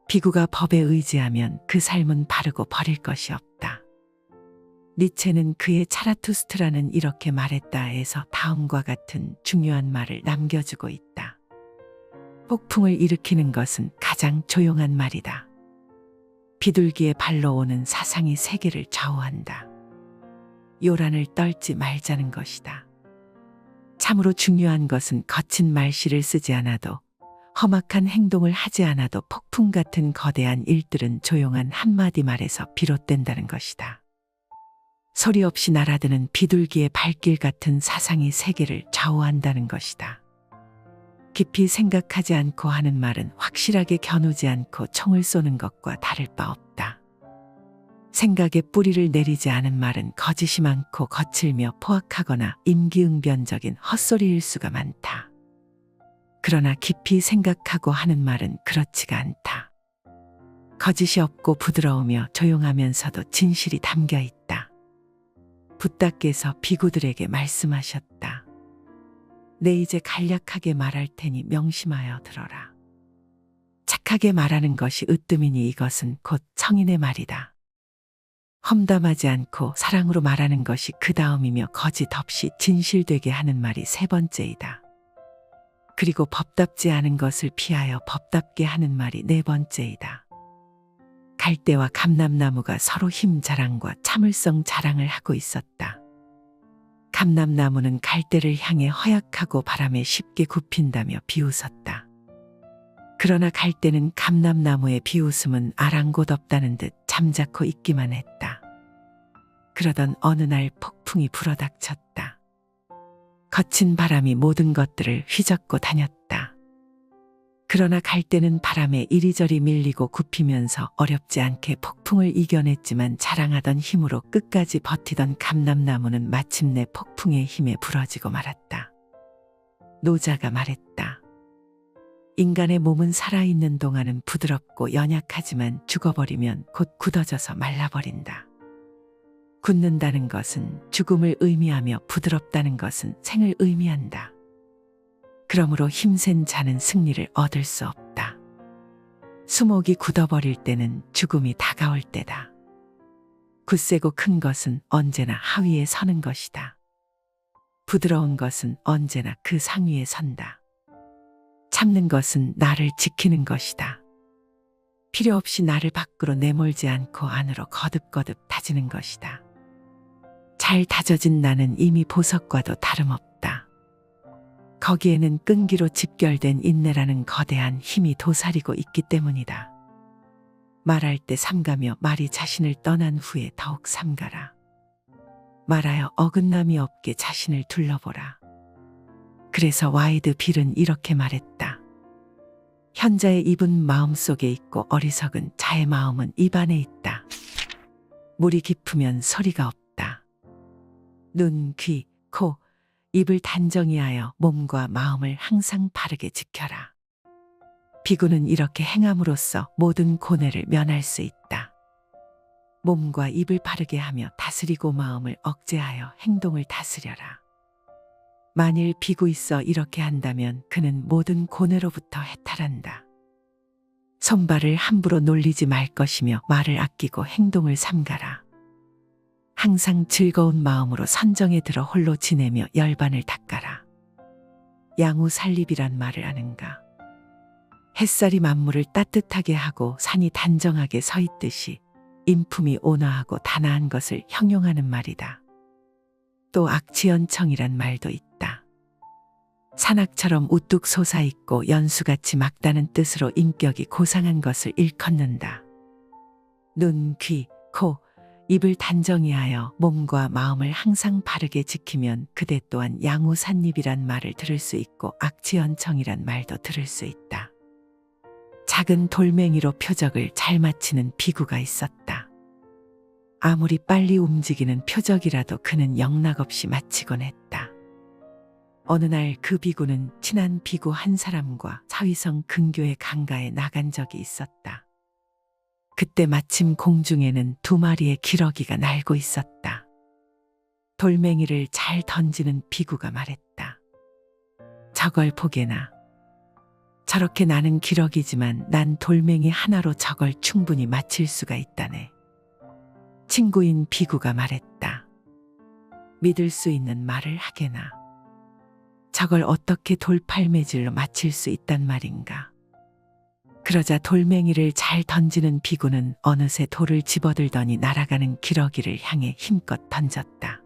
비구가 법에 의지하면 그 삶은 바르고 버릴 것이 없다. 니체는 그의 차라투스트라는 이렇게 말했다에서 다음과 같은 중요한 말을 남겨주고 있다. 폭풍을 일으키는 것은 가장 조용한 말이다. 비둘기의 발로 오는 사상이 세계를 좌우한다. 요란을 떨지 말자는 것이다. 참으로 중요한 것은 거친 말씨를 쓰지 않아도 험악한 행동을 하지 않아도 폭풍 같은 거대한 일들은 조용한 한마디 말에서 비롯된다는 것이다. 소리 없이 날아드는 비둘기의 발길 같은 사상이 세계를 좌우한다는 것이다. 깊이 생각하지 않고 하는 말은 확실하게 겨누지 않고 총을 쏘는 것과 다를 바 없다. 생각에 뿌리를 내리지 않은 말은 거짓이 많고 거칠며 포악하거나 임기응변적인 헛소리일 수가 많다. 그러나 깊이 생각하고 하는 말은 그렇지가 않다. 거짓이 없고 부드러우며 조용하면서도 진실이 담겨 있다. 붓다께서 비구들에게 말씀하셨다. 내 이제 간략하게 말할 테니 명심하여 들어라. 착하게 말하는 것이 으뜸이니 이것은 곧 성인의 말이다. 험담하지 않고 사랑으로 말하는 것이 그 다음이며 거짓 없이 진실되게 하는 말이 세 번째이다. 그리고 법답지 않은 것을 피하여 법답게 하는 말이 네 번째이다. 갈대와 감람나무가 서로 힘 자랑과 참을성 자랑을 하고 있었다. 감람나무는 갈대를 향해 허약하고 바람에 쉽게 굽힌다며 비웃었다. 그러나 갈대는 감람나무의 비웃음은 아랑곳 없다는 듯 잠자코 있기만 했다. 그러던 어느 날 폭풍이 불어닥쳤다. 거친 바람이 모든 것들을 휘젓고 다녔다. 그러나 갈대는 바람에 이리저리 밀리고 굽히면서 어렵지 않게 폭풍을 이겨냈지만 자랑하던 힘으로 끝까지 버티던 감람나무는 마침내 폭풍의 힘에 부러지고 말았다. 노자가 말했다. 인간의 몸은 살아있는 동안은 부드럽고 연약하지만 죽어버리면 곧 굳어져서 말라버린다. 굳는다는 것은 죽음을 의미하며 부드럽다는 것은 생을 의미한다. 그러므로 힘센 자는 승리를 얻을 수 없다. 수목이 굳어버릴 때는 죽음이 다가올 때다. 굳세고 큰 것은 언제나 하위에 서는 것이다. 부드러운 것은 언제나 그 상위에 선다. 참는 것은 나를 지키는 것이다. 필요 없이 나를 밖으로 내몰지 않고 안으로 거듭거듭 다지는 것이다. 잘 다져진 나는 이미 보석과도 다름없다. 거기에는 끈기로 집결된 인내라는 거대한 힘이 도사리고 있기 때문이다. 말할 때 삼가며 말이 자신을 떠난 후에 더욱 삼가라. 말하여 어긋남이 없게 자신을 둘러보라. 그래서 와이드 빌은 이렇게 말했다. 현자의 입은 마음속에 있고 어리석은 자의 마음은 입 안에 있다. 물이 깊으면 소리가 없다. 눈, 귀, 코, 입을 단정히 하여 몸과 마음을 항상 바르게 지켜라. 비구는 이렇게 행함으로써 모든 고뇌를 면할 수 있다. 몸과 입을 바르게 하며 다스리고 마음을 억제하여 행동을 다스려라. 만일 비구 있어 이렇게 한다면 그는 모든 고뇌로부터 해탈한다. 손발을 함부로 놀리지 말 것이며 말을 아끼고 행동을 삼가라. 항상 즐거운 마음으로 선정에 들어 홀로 지내며 열반을 닦아라. 양우 살립이란 말을 아는가? 햇살이 만물을 따뜻하게 하고 산이 단정하게 서 있듯이 인품이 온화하고 단아한 것을 형용하는 말이다. 또 악치연청이란 말도 있다. 산악처럼 우뚝 솟아있고 연수같이 막다는 뜻으로 인격이 고상한 것을 일컫는다. 눈, 귀, 코, 입을 단정히 하여 몸과 마음을 항상 바르게 지키면 그대 또한 양우산입이란 말을 들을 수 있고 악지연청이란 말도 들을 수 있다. 작은 돌멩이로 표적을 잘 맞히는 비구가 있었다. 아무리 빨리 움직이는 표적이라도 그는 영락없이 맞히곤 했다. 어느 날 그 비구는 친한 비구 한 사람과 사위성 근교의 강가에 나간 적이 있었다. 그때 마침 공중에는 2마리의 기러기가 날고 있었다. 돌멩이를 잘 던지는 비구가 말했다. 저걸 보게나. 저렇게 나는 기러기지만 난 돌멩이 하나로 저걸 충분히 맞힐 수가 있다네. 친구인 비구가 말했다. 믿을 수 있는 말을 하게나. 저걸 어떻게 돌팔매질로 맞힐 수 있단 말인가. 그러자 돌멩이를 잘 던지는 비구는 어느새 돌을 집어들더니 날아가는 기러기를 향해 힘껏 던졌다.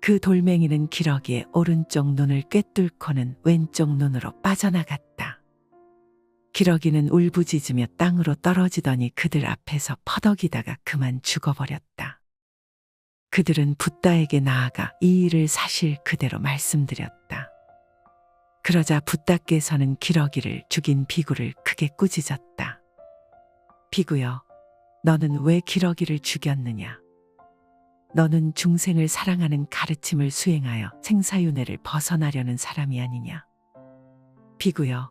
그 돌멩이는 기러기의 오른쪽 눈을 꿰뚫고는 왼쪽 눈으로 빠져나갔다. 기러기는 울부짖으며 땅으로 떨어지더니 그들 앞에서 퍼덕이다가 그만 죽어버렸다. 그들은 붓다에게 나아가 이 일을 사실 그대로 말씀드렸다. 그러자 붓다께서는 기러기를 죽인 비구를 크게 꾸짖었다. 비구여, 너는 왜 기러기를 죽였느냐? 너는 중생을 사랑하는 가르침을 수행하여 생사윤회를 벗어나려는 사람이 아니냐? 비구여,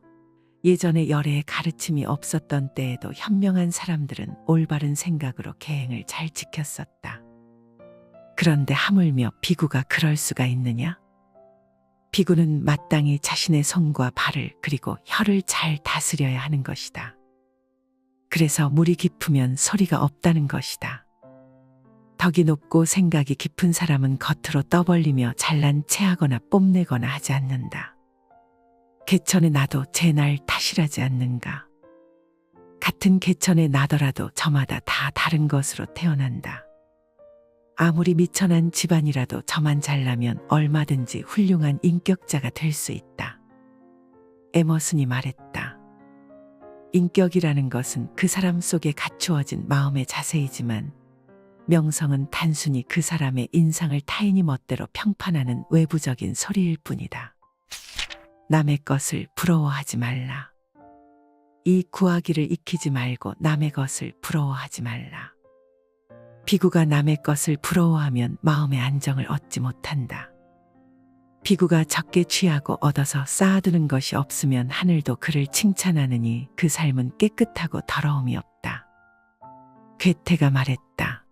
예전에 열애의 가르침이 없었던 때에도 현명한 사람들은 올바른 생각으로 계행을 잘 지켰었다. 그런데 하물며 비구가 그럴 수가 있느냐? 비구는 마땅히 자신의 손과 발을 그리고 혀를 잘 다스려야 하는 것이다. 그래서 물이 깊으면 소리가 없다는 것이다. 덕이 높고 생각이 깊은 사람은 겉으로 떠벌리며 잘난 체하거나 뽐내거나 하지 않는다. 개천에 나도 제 날 탓이라지 않는가. 같은 개천에 나더라도 저마다 다 다른 것으로 태어난다. 아무리 미천한 집안이라도 저만 잘나면 얼마든지 훌륭한 인격자가 될 수 있다. 에머슨이 말했다. 인격이라는 것은 그 사람 속에 갖추어진 마음의 자세이지만 명성은 단순히 그 사람의 인상을 타인이 멋대로 평판하는 외부적인 소리일 뿐이다. 남의 것을 부러워하지 말라. 이 구하기를 익히지 말고 남의 것을 부러워하지 말라. 비구가 남의 것을 부러워하면 마음의 안정을 얻지 못한다. 비구가 적게 취하고 얻어서 쌓아두는 것이 없으면 하늘도 그를 칭찬하느니 그 삶은 깨끗하고 더러움이 없다. 괴테가 말했다.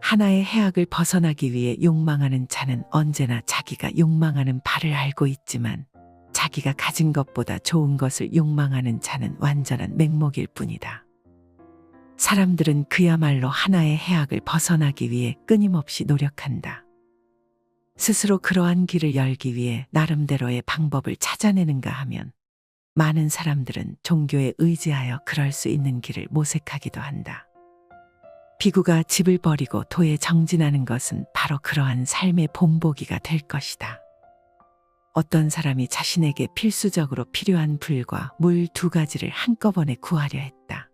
하나의 해악을 벗어나기 위해 욕망하는 자는 언제나 자기가 욕망하는 바를 알고 있지만 자기가 가진 것보다 좋은 것을 욕망하는 자는 완전한 맹목일 뿐이다. 사람들은 그야말로 하나의 해악을 벗어나기 위해 끊임없이 노력한다. 스스로 그러한 길을 열기 위해 나름대로의 방법을 찾아내는가 하면 많은 사람들은 종교에 의지하여 그럴 수 있는 길을 모색하기도 한다. 비구가 집을 버리고 도에 정진하는 것은 바로 그러한 삶의 본보기가 될 것이다. 어떤 사람이 자신에게 필수적으로 필요한 불과 물 2가지를 한꺼번에 구하려 했다.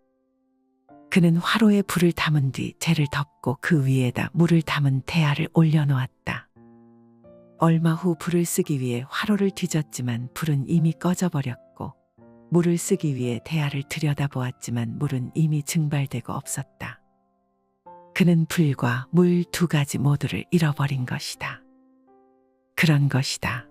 그는 화로에 불을 담은 뒤 재를 덮고 그 위에다 물을 담은 대야를 올려놓았다. 얼마 후 불을 쓰기 위해 화로를 뒤졌지만 불은 이미 꺼져버렸고 물을 쓰기 위해 대야를 들여다보았지만 물은 이미 증발되고 없었다. 그는 불과 물 2가지 모두를 잃어버린 것이다. 그런 것이다.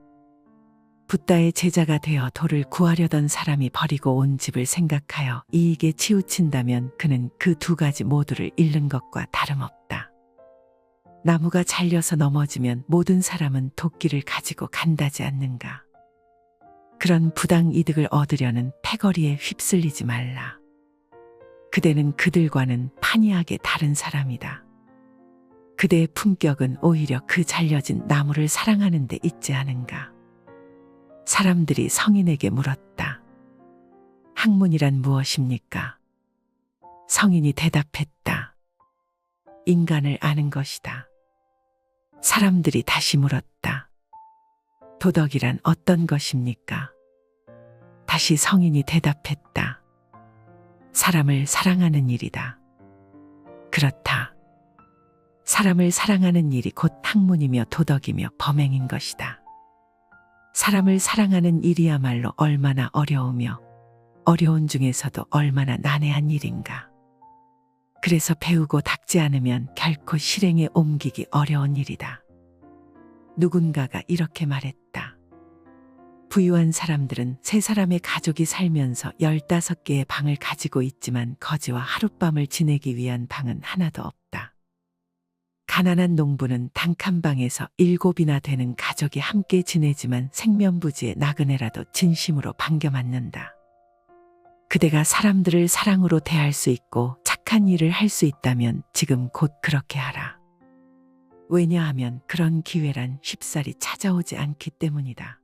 붓다의 제자가 되어 도를 구하려던 사람이 버리고 온 집을 생각하여 이익에 치우친다면 그는 그 2가지 모두를 잃는 것과 다름없다. 나무가 잘려서 넘어지면 모든 사람은 도끼를 가지고 간다지 않는가. 그런 부당 이득을 얻으려는 패거리에 휩쓸리지 말라. 그대는 그들과는 판이하게 다른 사람이다. 그대의 품격은 오히려 그 잘려진 나무를 사랑하는 데 있지 않은가. 사람들이 성인에게 물었다. 학문이란 무엇입니까? 성인이 대답했다. 인간을 아는 것이다. 사람들이 다시 물었다. 도덕이란 어떤 것입니까? 다시 성인이 대답했다. 사람을 사랑하는 일이다. 그렇다. 사람을 사랑하는 일이 곧 학문이며 도덕이며 범행인 것이다. 사람을 사랑하는 일이야말로 얼마나 어려우며 어려운 중에서도 얼마나 난해한 일인가. 그래서 배우고 닦지 않으면 결코 실행에 옮기기 어려운 일이다. 누군가가 이렇게 말했다. 부유한 사람들은 3사람의 가족이 살면서 15개의 방을 가지고 있지만 거지와 하룻밤을 지내기 위한 방은 하나도 없다. 가난한 농부는 단칸방에서 7이나 되는 가족이 함께 지내지만 생면부지의 나그네라도 진심으로 반겨 맞는다. 그대가 사람들을 사랑으로 대할 수 있고 착한 일을 할 수 있다면 지금 곧 그렇게 하라. 왜냐하면 그런 기회란 쉽사리 찾아오지 않기 때문이다.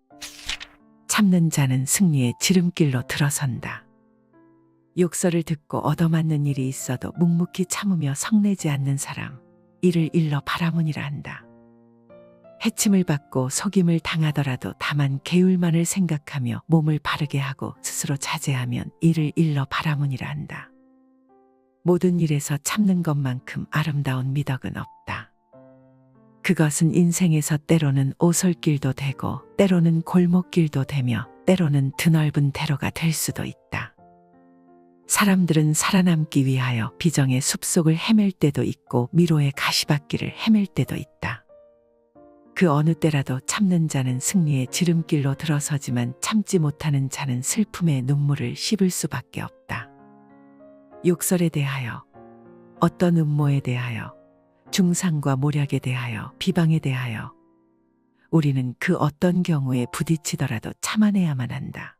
참는 자는 승리의 지름길로 들어선다. 욕설을 듣고 얻어맞는 일이 있어도 묵묵히 참으며 성내지 않는 사람, 이를 일러 바라문이라 한다. 해침을 받고 속임을 당하더라도 다만 계율만을 생각하며 몸을 바르게 하고 스스로 자제하면 이를 일러 바라문이라 한다. 모든 일에서 참는 것만큼 아름다운 미덕은 없다. 그것은 인생에서 때로는 오솔길도 되고 때로는 골목길도 되며 때로는 드넓은 대로가 될 수도 있다. 사람들은 살아남기 위하여 비정의 숲속을 헤맬 때도 있고 미로의 가시밭길을 헤맬 때도 있다. 그 어느 때라도 참는 자는 승리의 지름길로 들어서지만 참지 못하는 자는 슬픔의 눈물을 씹을 수밖에 없다. 욕설에 대하여, 어떤 음모에 대하여, 중상과 모략에 대하여, 비방에 대하여, 우리는 그 어떤 경우에 부딪히더라도 참아내야만 한다.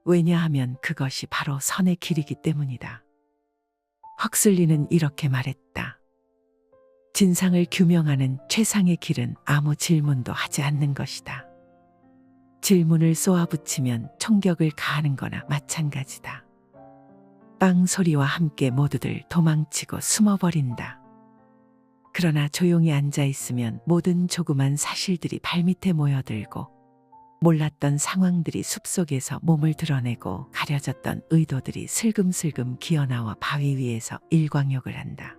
왜냐하면 그것이 바로 선의 길이기 때문이다. 헉슬리는 이렇게 말했다. 진상을 규명하는 최상의 길은 아무 질문도 하지 않는 것이다. 질문을 쏘아붙이면 총격을 가하는 거나 마찬가지다. 빵 소리와 함께 모두들 도망치고 숨어버린다. 그러나 조용히 앉아 있으면 모든 조그만 사실들이 발밑에 모여들고 몰랐던 상황들이 숲속에서 몸을 드러내고 가려졌던 의도들이 슬금슬금 기어나와 바위 위에서 일광욕을 한다.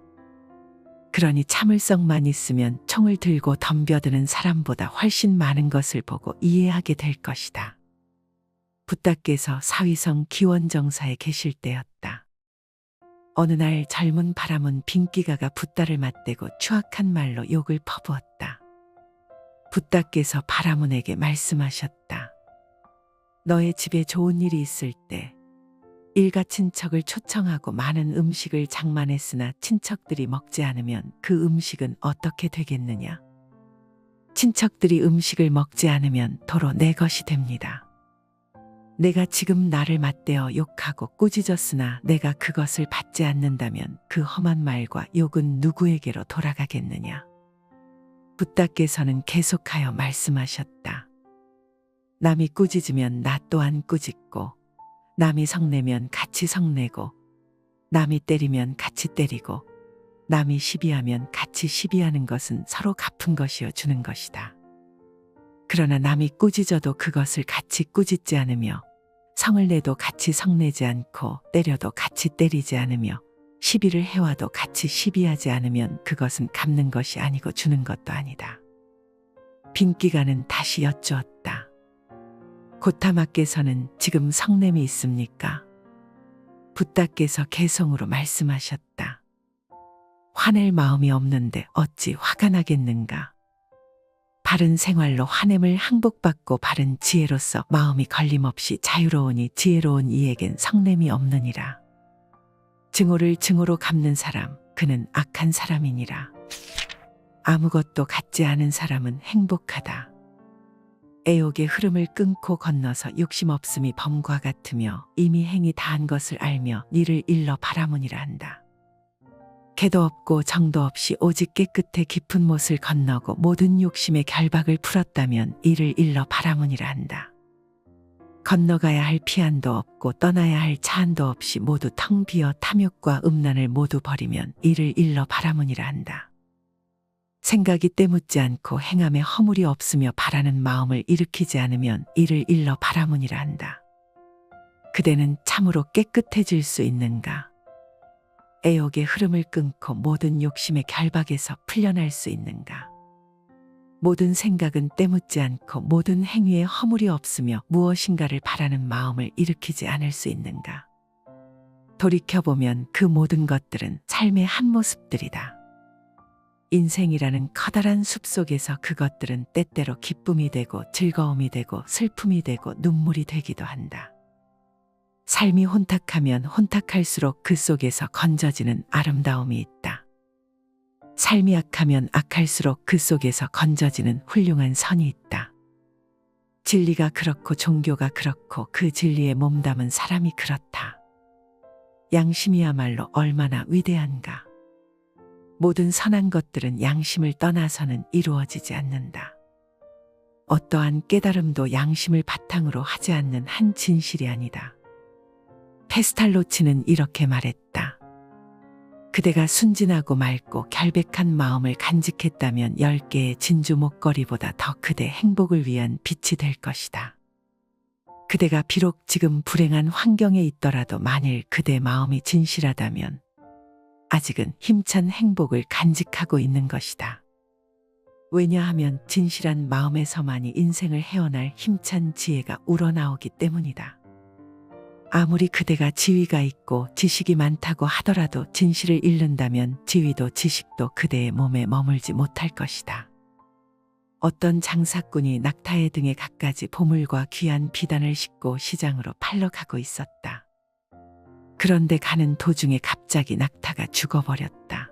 그러니 참을성만 있으면 총을 들고 덤벼드는 사람보다 훨씬 많은 것을 보고 이해하게 될 것이다. 붓다께서 사위성 기원정사에 계실 때였다. 어느 날 젊은 바람은 빈기가가 붓다를 맞대고 추악한 말로 욕을 퍼부었다. 붓다께서 바라문에게 말씀하셨다. 너의 집에 좋은 일이 있을 때 일가 친척을 초청하고 많은 음식을 장만했으나 친척들이 먹지 않으면 그 음식은 어떻게 되겠느냐? 친척들이 음식을 먹지 않으면 도로 내 것이 됩니다. 내가 지금 나를 맞대어 욕하고 꾸짖었으나 내가 그것을 받지 않는다면 그 험한 말과 욕은 누구에게로 돌아가겠느냐? 붓다께서는 계속하여 말씀하셨다. 남이 꾸짖으면 나 또한 꾸짖고 남이 성내면 같이 성내고 남이 때리면 같이 때리고 남이 시비하면 같이 시비하는 것은 서로 갚은 것이요 주는 것이다. 그러나 남이 꾸짖어도 그것을 같이 꾸짖지 않으며 성을 내도 같이 성내지 않고 때려도 같이 때리지 않으며 시비를 해와도 같이 시비하지 않으면 그것은 갚는 것이 아니고 주는 것도 아니다. 빈기가는 다시 여쭈었다. 고타마께서는 지금 성냄이 있습니까? 붓다께서 개성으로 말씀하셨다. 화낼 마음이 없는데 어찌 화가 나겠는가? 바른 생활로 화냄을 항복받고 바른 지혜로서 마음이 걸림없이 자유로우니 지혜로운 이에겐 성냄이 없느니라. 증오를 증오로 갚는 사람, 그는 악한 사람이니라. 아무것도 갖지 않은 사람은 행복하다. 애욕의 흐름을 끊고 건너서 욕심 없음이 범과 같으며 이미 행이 다한 것을 알며 니를 일러 바라문이라 한다. 개도 없고 정도 없이 오직 깨끗해 깊은 못을 건너고 모든 욕심의 결박을 풀었다면 이를 일러 바라문이라 한다. 건너가야 할 피안도 없고 떠나야 할 차안도 없이 모두 텅 비어 탐욕과 음란을 모두 버리면 이를 일러 바라문이라 한다. 생각이 때묻지 않고 행함에 허물이 없으며 바라는 마음을 일으키지 않으면 이를 일러 바라문이라 한다. 그대는 참으로 깨끗해질 수 있는가? 애욕의 흐름을 끊고 모든 욕심의 결박에서 풀려날 수 있는가? 모든 생각은 때묻지 않고 모든 행위에 허물이 없으며 무엇인가를 바라는 마음을 일으키지 않을 수 있는가? 돌이켜보면 그 모든 것들은 삶의 한 모습들이다. 인생이라는 커다란 숲속에서 그것들은 때때로 기쁨이 되고 즐거움이 되고 슬픔이 되고 눈물이 되기도 한다. 삶이 혼탁하면 혼탁할수록 그 속에서 건져지는 아름다움이 있다. 삶이 악하면 악할수록 그 속에서 건져지는 훌륭한 선이 있다. 진리가 그렇고 종교가 그렇고 그 진리에 몸담은 사람이 그렇다. 양심이야말로 얼마나 위대한가. 모든 선한 것들은 양심을 떠나서는 이루어지지 않는다. 어떠한 깨달음도 양심을 바탕으로 하지 않는 한 진실이 아니다. 페스탈로치는 이렇게 말했다. 그대가 순진하고 맑고 결백한 마음을 간직했다면 10개의 진주 목걸이보다 더 그대 행복을 위한 빛이 될 것이다. 그대가 비록 지금 불행한 환경에 있더라도 만일 그대 마음이 진실하다면 아직은 힘찬 행복을 간직하고 있는 것이다. 왜냐하면 진실한 마음에서만이 인생을 헤어날 힘찬 지혜가 우러나오기 때문이다. 아무리 그대가 지위가 있고 지식이 많다고 하더라도 진실을 잃는다면 지위도 지식도 그대의 몸에 머물지 못할 것이다. 어떤 장사꾼이 낙타의 등에 갖가지 보물과 귀한 비단을 싣고 시장으로 팔러 가고 있었다. 그런데 가는 도중에 갑자기 낙타가 죽어버렸다.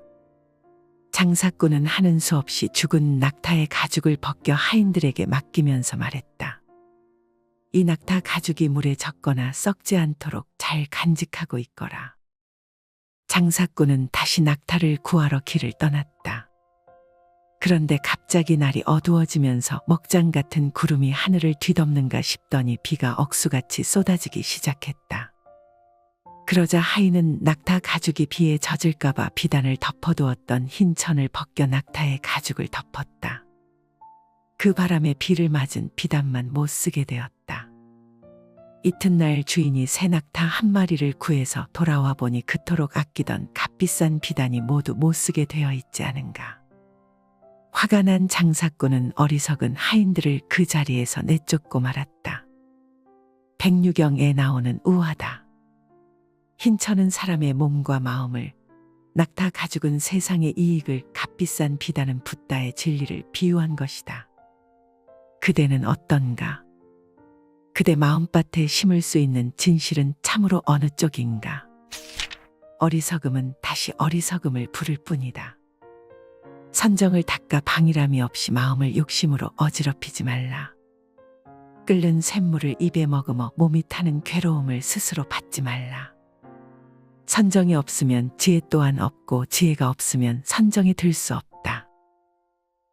장사꾼은 하는 수 없이 죽은 낙타의 가죽을 벗겨 하인들에게 맡기면서 말했다. 이 낙타 가죽이 물에 젖거나 썩지 않도록 잘 간직하고 있거라. 장사꾼은 다시 낙타를 구하러 길을 떠났다. 그런데 갑자기 날이 어두워지면서 먹장 같은 구름이 하늘을 뒤덮는가 싶더니 비가 억수같이 쏟아지기 시작했다. 그러자 하인은 낙타 가죽이 비에 젖을까봐 비단을 덮어두었던 흰 천을 벗겨 낙타의 가죽을 덮었다. 그 바람에 비를 맞은 비단만 못 쓰게 되었다. 이튿날 주인이 새 낙타 한 마리를 구해서 돌아와 보니 그토록 아끼던 값비싼 비단이 모두 못 쓰게 되어 있지 않은가. 화가 난 장사꾼은 어리석은 하인들을 그 자리에서 내쫓고 말았다. 백유경에 나오는 우화다. 흰천은 사람의 몸과 마음을, 낙타 가죽은 세상의 이익을, 값비싼 비단은 붓다의 진리를 비유한 것이다. 그대는 어떤가? 그대 마음밭에 심을 수 있는 진실은 참으로 어느 쪽인가? 어리석음은 다시 어리석음을 부를 뿐이다. 선정을 닦아 방일함이 없이 마음을 욕심으로 어지럽히지 말라. 끓는 쇳물을 입에 머금어 몸이 타는 괴로움을 스스로 받지 말라. 선정이 없으면 지혜 또한 없고 지혜가 없으면 선정이 들 수 없다.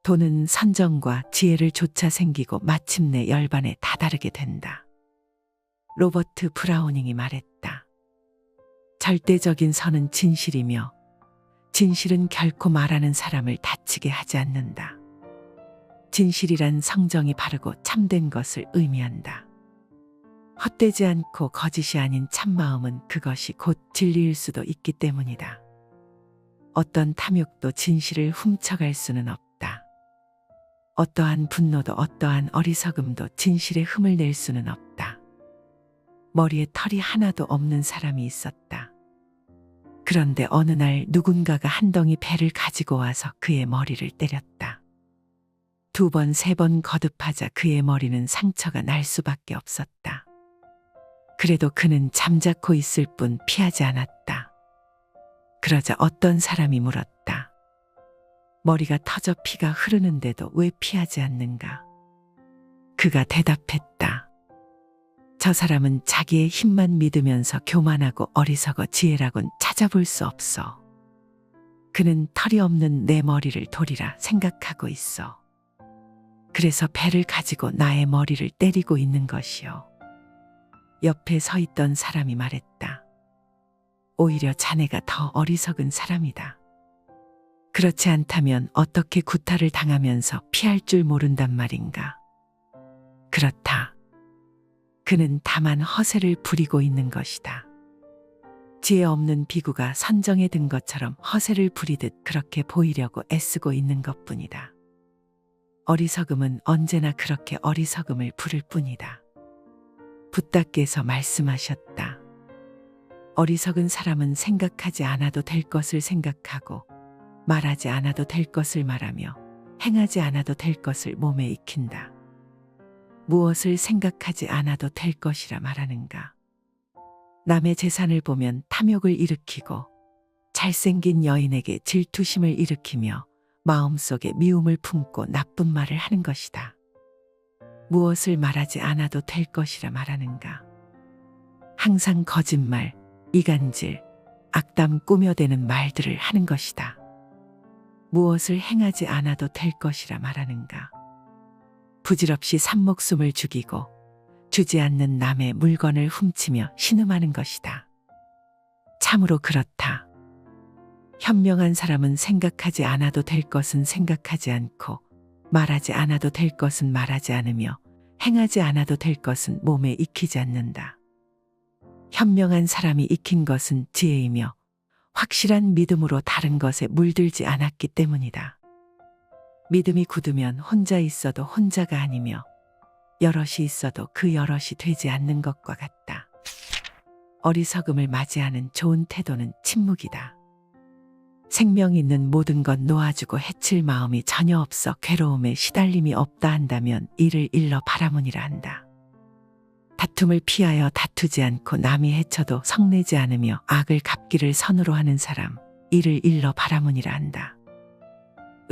돈은 선정과 지혜를 좇아 생기고 마침내 열반에 다다르게 된다. 로버트 브라우닝이 말했다. 절대적인 선은 진실이며 진실은 결코 말하는 사람을 다치게 하지 않는다. 진실이란 성정이 바르고 참된 것을 의미한다. 헛되지 않고 거짓이 아닌 참마음은 그것이 곧 진리일 수도 있기 때문이다. 어떤 탐욕도 진실을 훔쳐갈 수는 없다. 어떠한 분노도 어떠한 어리석음도 진실의 흠을 낼 수는 없다. 머리에 털이 하나도 없는 사람이 있었다. 그런데 어느 날 누군가가 한 덩이 배를 가지고 와서 그의 머리를 때렸다. 2번, 3번 거듭하자 그의 머리는 상처가 날 수밖에 없었다. 그래도 그는 잠자코 있을 뿐 피하지 않았다. 그러자 어떤 사람이 물었다. 머리가 터져 피가 흐르는데도 왜 피하지 않는가? 그가 대답했다. 저 사람은 자기의 힘만 믿으면서 교만하고 어리석어 지혜라곤 찾아볼 수 없어. 그는 털이 없는 내 머리를 도리라 생각하고 있어. 그래서 배를 가지고 나의 머리를 때리고 있는 것이요. 옆에 서 있던 사람이 말했다. 오히려 자네가 더 어리석은 사람이다. 그렇지 않다면 어떻게 구타를 당하면서 피할 줄 모른단 말인가. 그렇다. 그는 다만 허세를 부리고 있는 것이다. 지혜 없는 비구가 선정에 든 것처럼 허세를 부리듯 그렇게 보이려고 애쓰고 있는 것뿐이다. 어리석음은 언제나 그렇게 어리석음을 부를 뿐이다. 붓다께서 말씀하셨다. 어리석은 사람은 생각하지 않아도 될 것을 생각하고 말하지 않아도 될 것을 말하며 행하지 않아도 될 것을 몸에 익힌다. 무엇을 생각하지 않아도 될 것이라 말하는가. 남의 재산을 보면 탐욕을 일으키고 잘생긴 여인에게 질투심을 일으키며 마음속에 미움을 품고 나쁜 말을 하는 것이다. 무엇을 말하지 않아도 될 것이라 말하는가. 항상 거짓말, 이간질, 악담 꾸며대는 말들을 하는 것이다. 무엇을 행하지 않아도 될 것이라 말하는가. 부질없이 산목숨을 죽이고 주지 않는 남의 물건을 훔치며 신음하는 것이다. 참으로 그렇다. 현명한 사람은 생각하지 않아도 될 것은 생각하지 않고 말하지 않아도 될 것은 말하지 않으며 행하지 않아도 될 것은 몸에 익히지 않는다. 현명한 사람이 익힌 것은 지혜이며 확실한 믿음으로 다른 것에 물들지 않았기 때문이다. 믿음이 굳으면 혼자 있어도 혼자가 아니며 여럿이 있어도 그 여럿이 되지 않는 것과 같다. 어리석음을 맞이하는 좋은 태도는 침묵이다. 생명 있는 모든 것 놓아주고 해칠 마음이 전혀 없어 괴로움에 시달림이 없다 한다면 이를 일러 바라문이라 한다. 다툼을 피하여 다투지 않고 남이 해쳐도 성내지 않으며 악을 갚기를 선으로 하는 사람, 이를 일러 바라문이라 한다.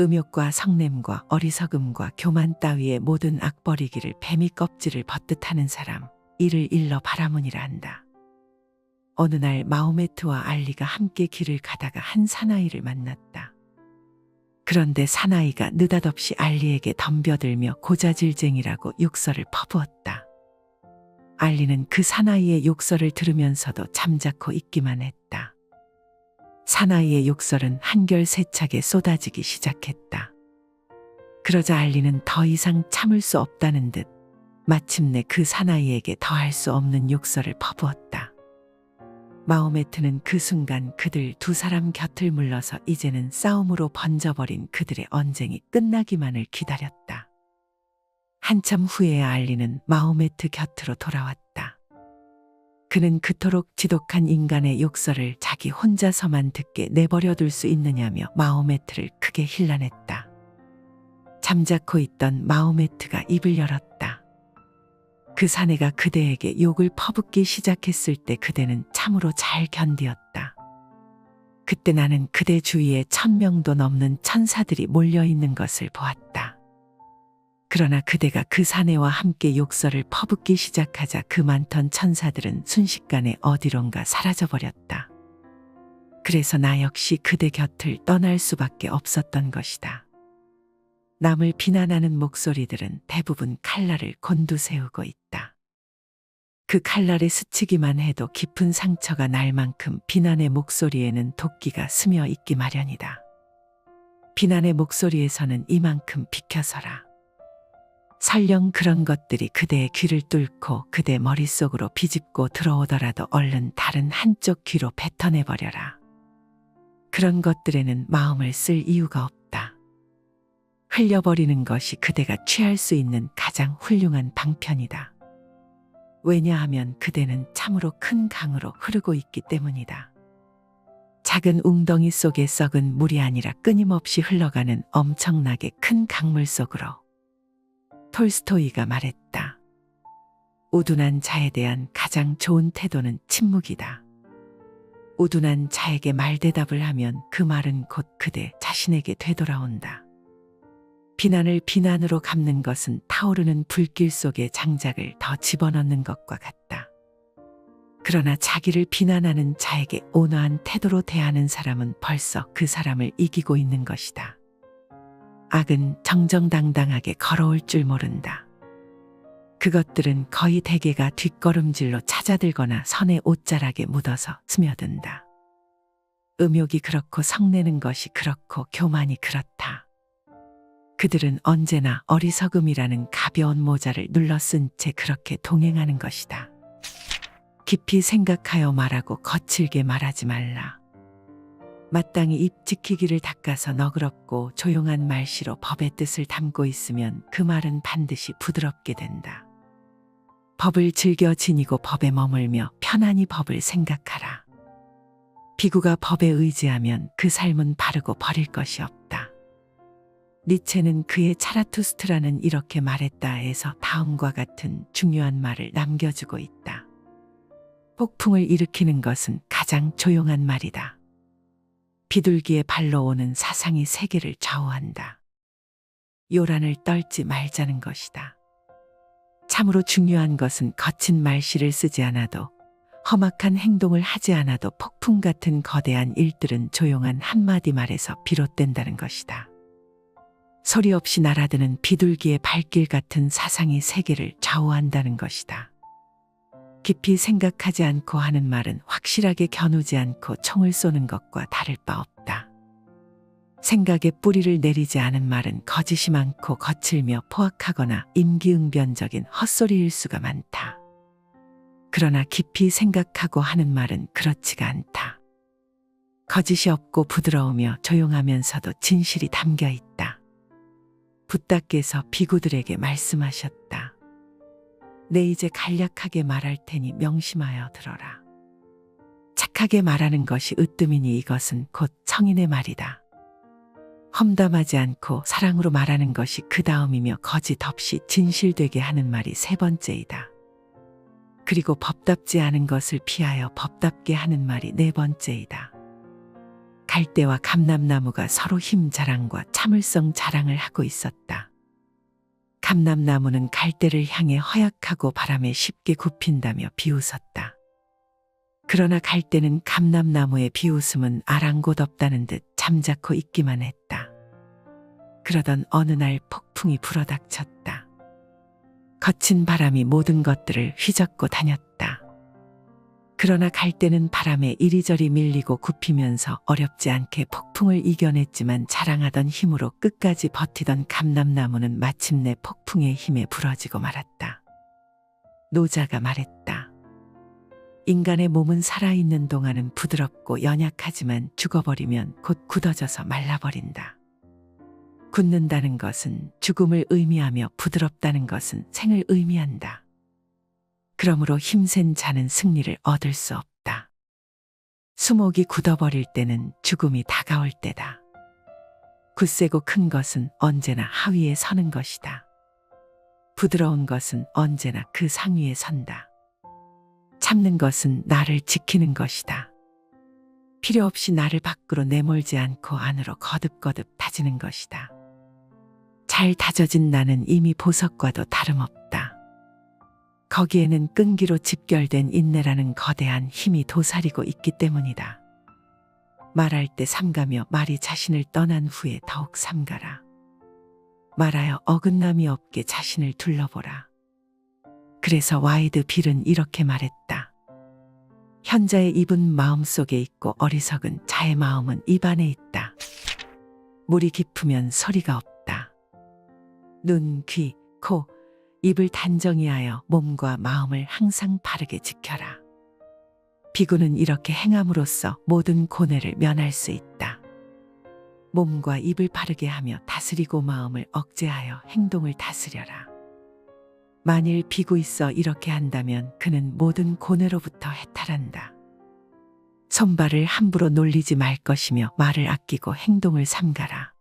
음욕과 성냄과 어리석음과 교만 따위의 모든 악버리기를 뱀이 껍질을 벗듯 하는 사람, 이를 일러 바라문이라 한다. 어느 날 마호메트와 알리가 함께 길을 가다가 한 사나이를 만났다. 그런데 사나이가 느닷없이 알리에게 덤벼들며 고자질쟁이라고 욕설을 퍼부었다. 알리는 그 사나이의 욕설을 들으면서도 잠자코 있기만 했다. 사나이의 욕설은 한결세차게 쏟아지기 시작했다. 그러자 알리는 더 이상 참을 수 없다는 듯 마침내 그 사나이에게 더할 수 없는 욕설을 퍼부었다. 마호메트는 그 순간 그들 두 사람 곁을 물러서 이제는 싸움으로 번져버린 그들의 언쟁이 끝나기만을 기다렸다. 한참 후에 알리는 마호메트 곁으로 돌아왔다. 그는 그토록 지독한 인간의 욕설을 자기 혼자서만 듣게 내버려둘 수 있느냐며 마호메트를 크게 힐난했다. 잠자코 있던 마호메트가 입을 열었다. 그 사내가 그대에게 욕을 퍼붓기 시작했을 때 그대는 참으로 잘 견디었다. 그때 나는 그대 주위에 1000명도 넘는 천사들이 몰려있는 것을 보았다. 그러나 그대가 그 사내와 함께 욕설을 퍼붓기 시작하자 그 많던 천사들은 순식간에 어디론가 사라져버렸다. 그래서 나 역시 그대 곁을 떠날 수밖에 없었던 것이다. 남을 비난하는 목소리들은 대부분 칼날을 곤두세우고 있다. 그 칼날에 스치기만 해도 깊은 상처가 날 만큼 비난의 목소리에는 도끼가 스며 있기 마련이다. 비난의 목소리에서는 이만큼 비켜서라. 설령 그런 것들이 그대의 귀를 뚫고 그대 머릿속으로 비집고 들어오더라도 얼른 다른 한쪽 귀로 뱉어내버려라. 그런 것들에는 마음을 쓸 이유가 없다. 흘려버리는 것이 그대가 취할 수 있는 가장 훌륭한 방편이다. 왜냐하면 그대는 참으로 큰 강으로 흐르고 있기 때문이다. 작은 웅덩이 속에 썩은 물이 아니라 끊임없이 흘러가는 엄청나게 큰 강물 속으로. 톨스토이가 말했다. 우둔한 자에 대한 가장 좋은 태도는 침묵이다. 우둔한 자에게 말대답을 하면 그 말은 곧 그대 자신에게 되돌아온다. 비난을 비난으로 갚는 것은 타오르는 불길 속에 장작을 더 집어넣는 것과 같다. 그러나 자기를 비난하는 자에게 온화한 태도로 대하는 사람은 벌써 그 사람을 이기고 있는 것이다. 악은 정정당당하게 걸어올 줄 모른다. 그것들은 거의 대개가 뒷걸음질로 찾아들거나 선의 옷자락에 묻어서 스며든다. 음욕이 그렇고 성내는 것이 그렇고 교만이 그렇다. 그들은 언제나 어리석음이라는 가벼운 모자를 눌러 쓴 채 그렇게 동행하는 것이다. 깊이 생각하여 말하고 거칠게 말하지 말라. 마땅히 입 지키기를 닦아서 너그럽고 조용한 말씨로 법의 뜻을 담고 있으면 그 말은 반드시 부드럽게 된다. 법을 즐겨 지니고 법에 머물며 편안히 법을 생각하라. 비구가 법에 의지하면 그 삶은 바르고 버릴 것이 없다. 니체는 그의 차라투스트라는 이렇게 말했다에서 다음과 같은 중요한 말을 남겨주고 있다. 폭풍을 일으키는 것은 가장 조용한 말이다. 비둘기의 발로 오는 사상이 세계를 좌우한다. 요란을 떨지 말자는 것이다. 참으로 중요한 것은 거친 말씨를 쓰지 않아도 험악한 행동을 하지 않아도 폭풍 같은 거대한 일들은 조용한 한마디 말에서 비롯된다는 것이다. 소리 없이 날아드는 비둘기의 발길 같은 사상이 세계를 좌우한다는 것이다. 깊이 생각하지 않고 하는 말은 확실하게 겨누지 않고 총을 쏘는 것과 다를 바 없다. 생각에 뿌리를 내리지 않은 말은 거짓이 많고 거칠며 포악하거나 임기응변적인 헛소리일 수가 많다. 그러나 깊이 생각하고 하는 말은 그렇지가 않다. 거짓이 없고 부드러우며 조용하면서도 진실이 담겨 있다. 붓다께서 비구들에게 말씀하셨다. 내 이제 간략하게 말할 테니 명심하여 들어라. 착하게 말하는 것이 으뜸이니 이것은 곧 성인의 말이다. 험담하지 않고 사랑으로 말하는 것이 그 다음이며 거짓 없이 진실되게 하는 말이 세 번째이다. 그리고 법답지 않은 것을 피하여 법답게 하는 말이 네 번째이다. 갈대와 감람나무가 서로 힘 자랑과 참을성 자랑을 하고 있었다. 감람나무는 갈대를 향해 허약하고 바람에 쉽게 굽힌다며 비웃었다. 그러나 갈대는 감람나무의 비웃음은 아랑곳없다는 듯 잠자코 있기만 했다. 그러던 어느 날 폭풍이 불어닥쳤다. 거친 바람이 모든 것들을 휘젓고 다녔다. 그러나 갈대는 바람에 이리저리 밀리고 굽히면서 어렵지 않게 폭풍을 이겨냈지만 자랑하던 힘으로 끝까지 버티던 감람나무는 마침내 폭풍의 힘에 부러지고 말았다. 노자가 말했다. 인간의 몸은 살아있는 동안은 부드럽고 연약하지만 죽어버리면 곧 굳어져서 말라버린다. 굳는다는 것은 죽음을 의미하며 부드럽다는 것은 생을 의미한다. 그러므로 힘센 자는 승리를 얻을 수 없다. 수목이 굳어버릴 때는 죽음이 다가올 때다. 굳세고 큰 것은 언제나 하위에 서는 것이다. 부드러운 것은 언제나 그 상위에 선다. 참는 것은 나를 지키는 것이다. 필요 없이 나를 밖으로 내몰지 않고 안으로 거듭거듭 다지는 것이다. 잘 다져진 나는 이미 보석과도 다름없다. 거기에는 끈기로 집결된 인내라는 거대한 힘이 도사리고 있기 때문이다. 말할 때 삼가며 말이 자신을 떠난 후에 더욱 삼가라. 말하여 어긋남이 없게 자신을 둘러보라. 그래서 와이드 빌은 이렇게 말했다. 현자의 입은 마음속에 있고 어리석은 자의 마음은 입 안에 있다. 물이 깊으면 소리가 없다. 눈, 귀, 코, 입을 단정히 하여 몸과 마음을 항상 바르게 지켜라. 비구는 이렇게 행함으로써 모든 고뇌를 면할 수 있다. 몸과 입을 바르게 하며 다스리고 마음을 억제하여 행동을 다스려라. 만일 비구 있어 이렇게 한다면 그는 모든 고뇌로부터 해탈한다. 손발을 함부로 놀리지 말 것이며 말을 아끼고 행동을 삼가라.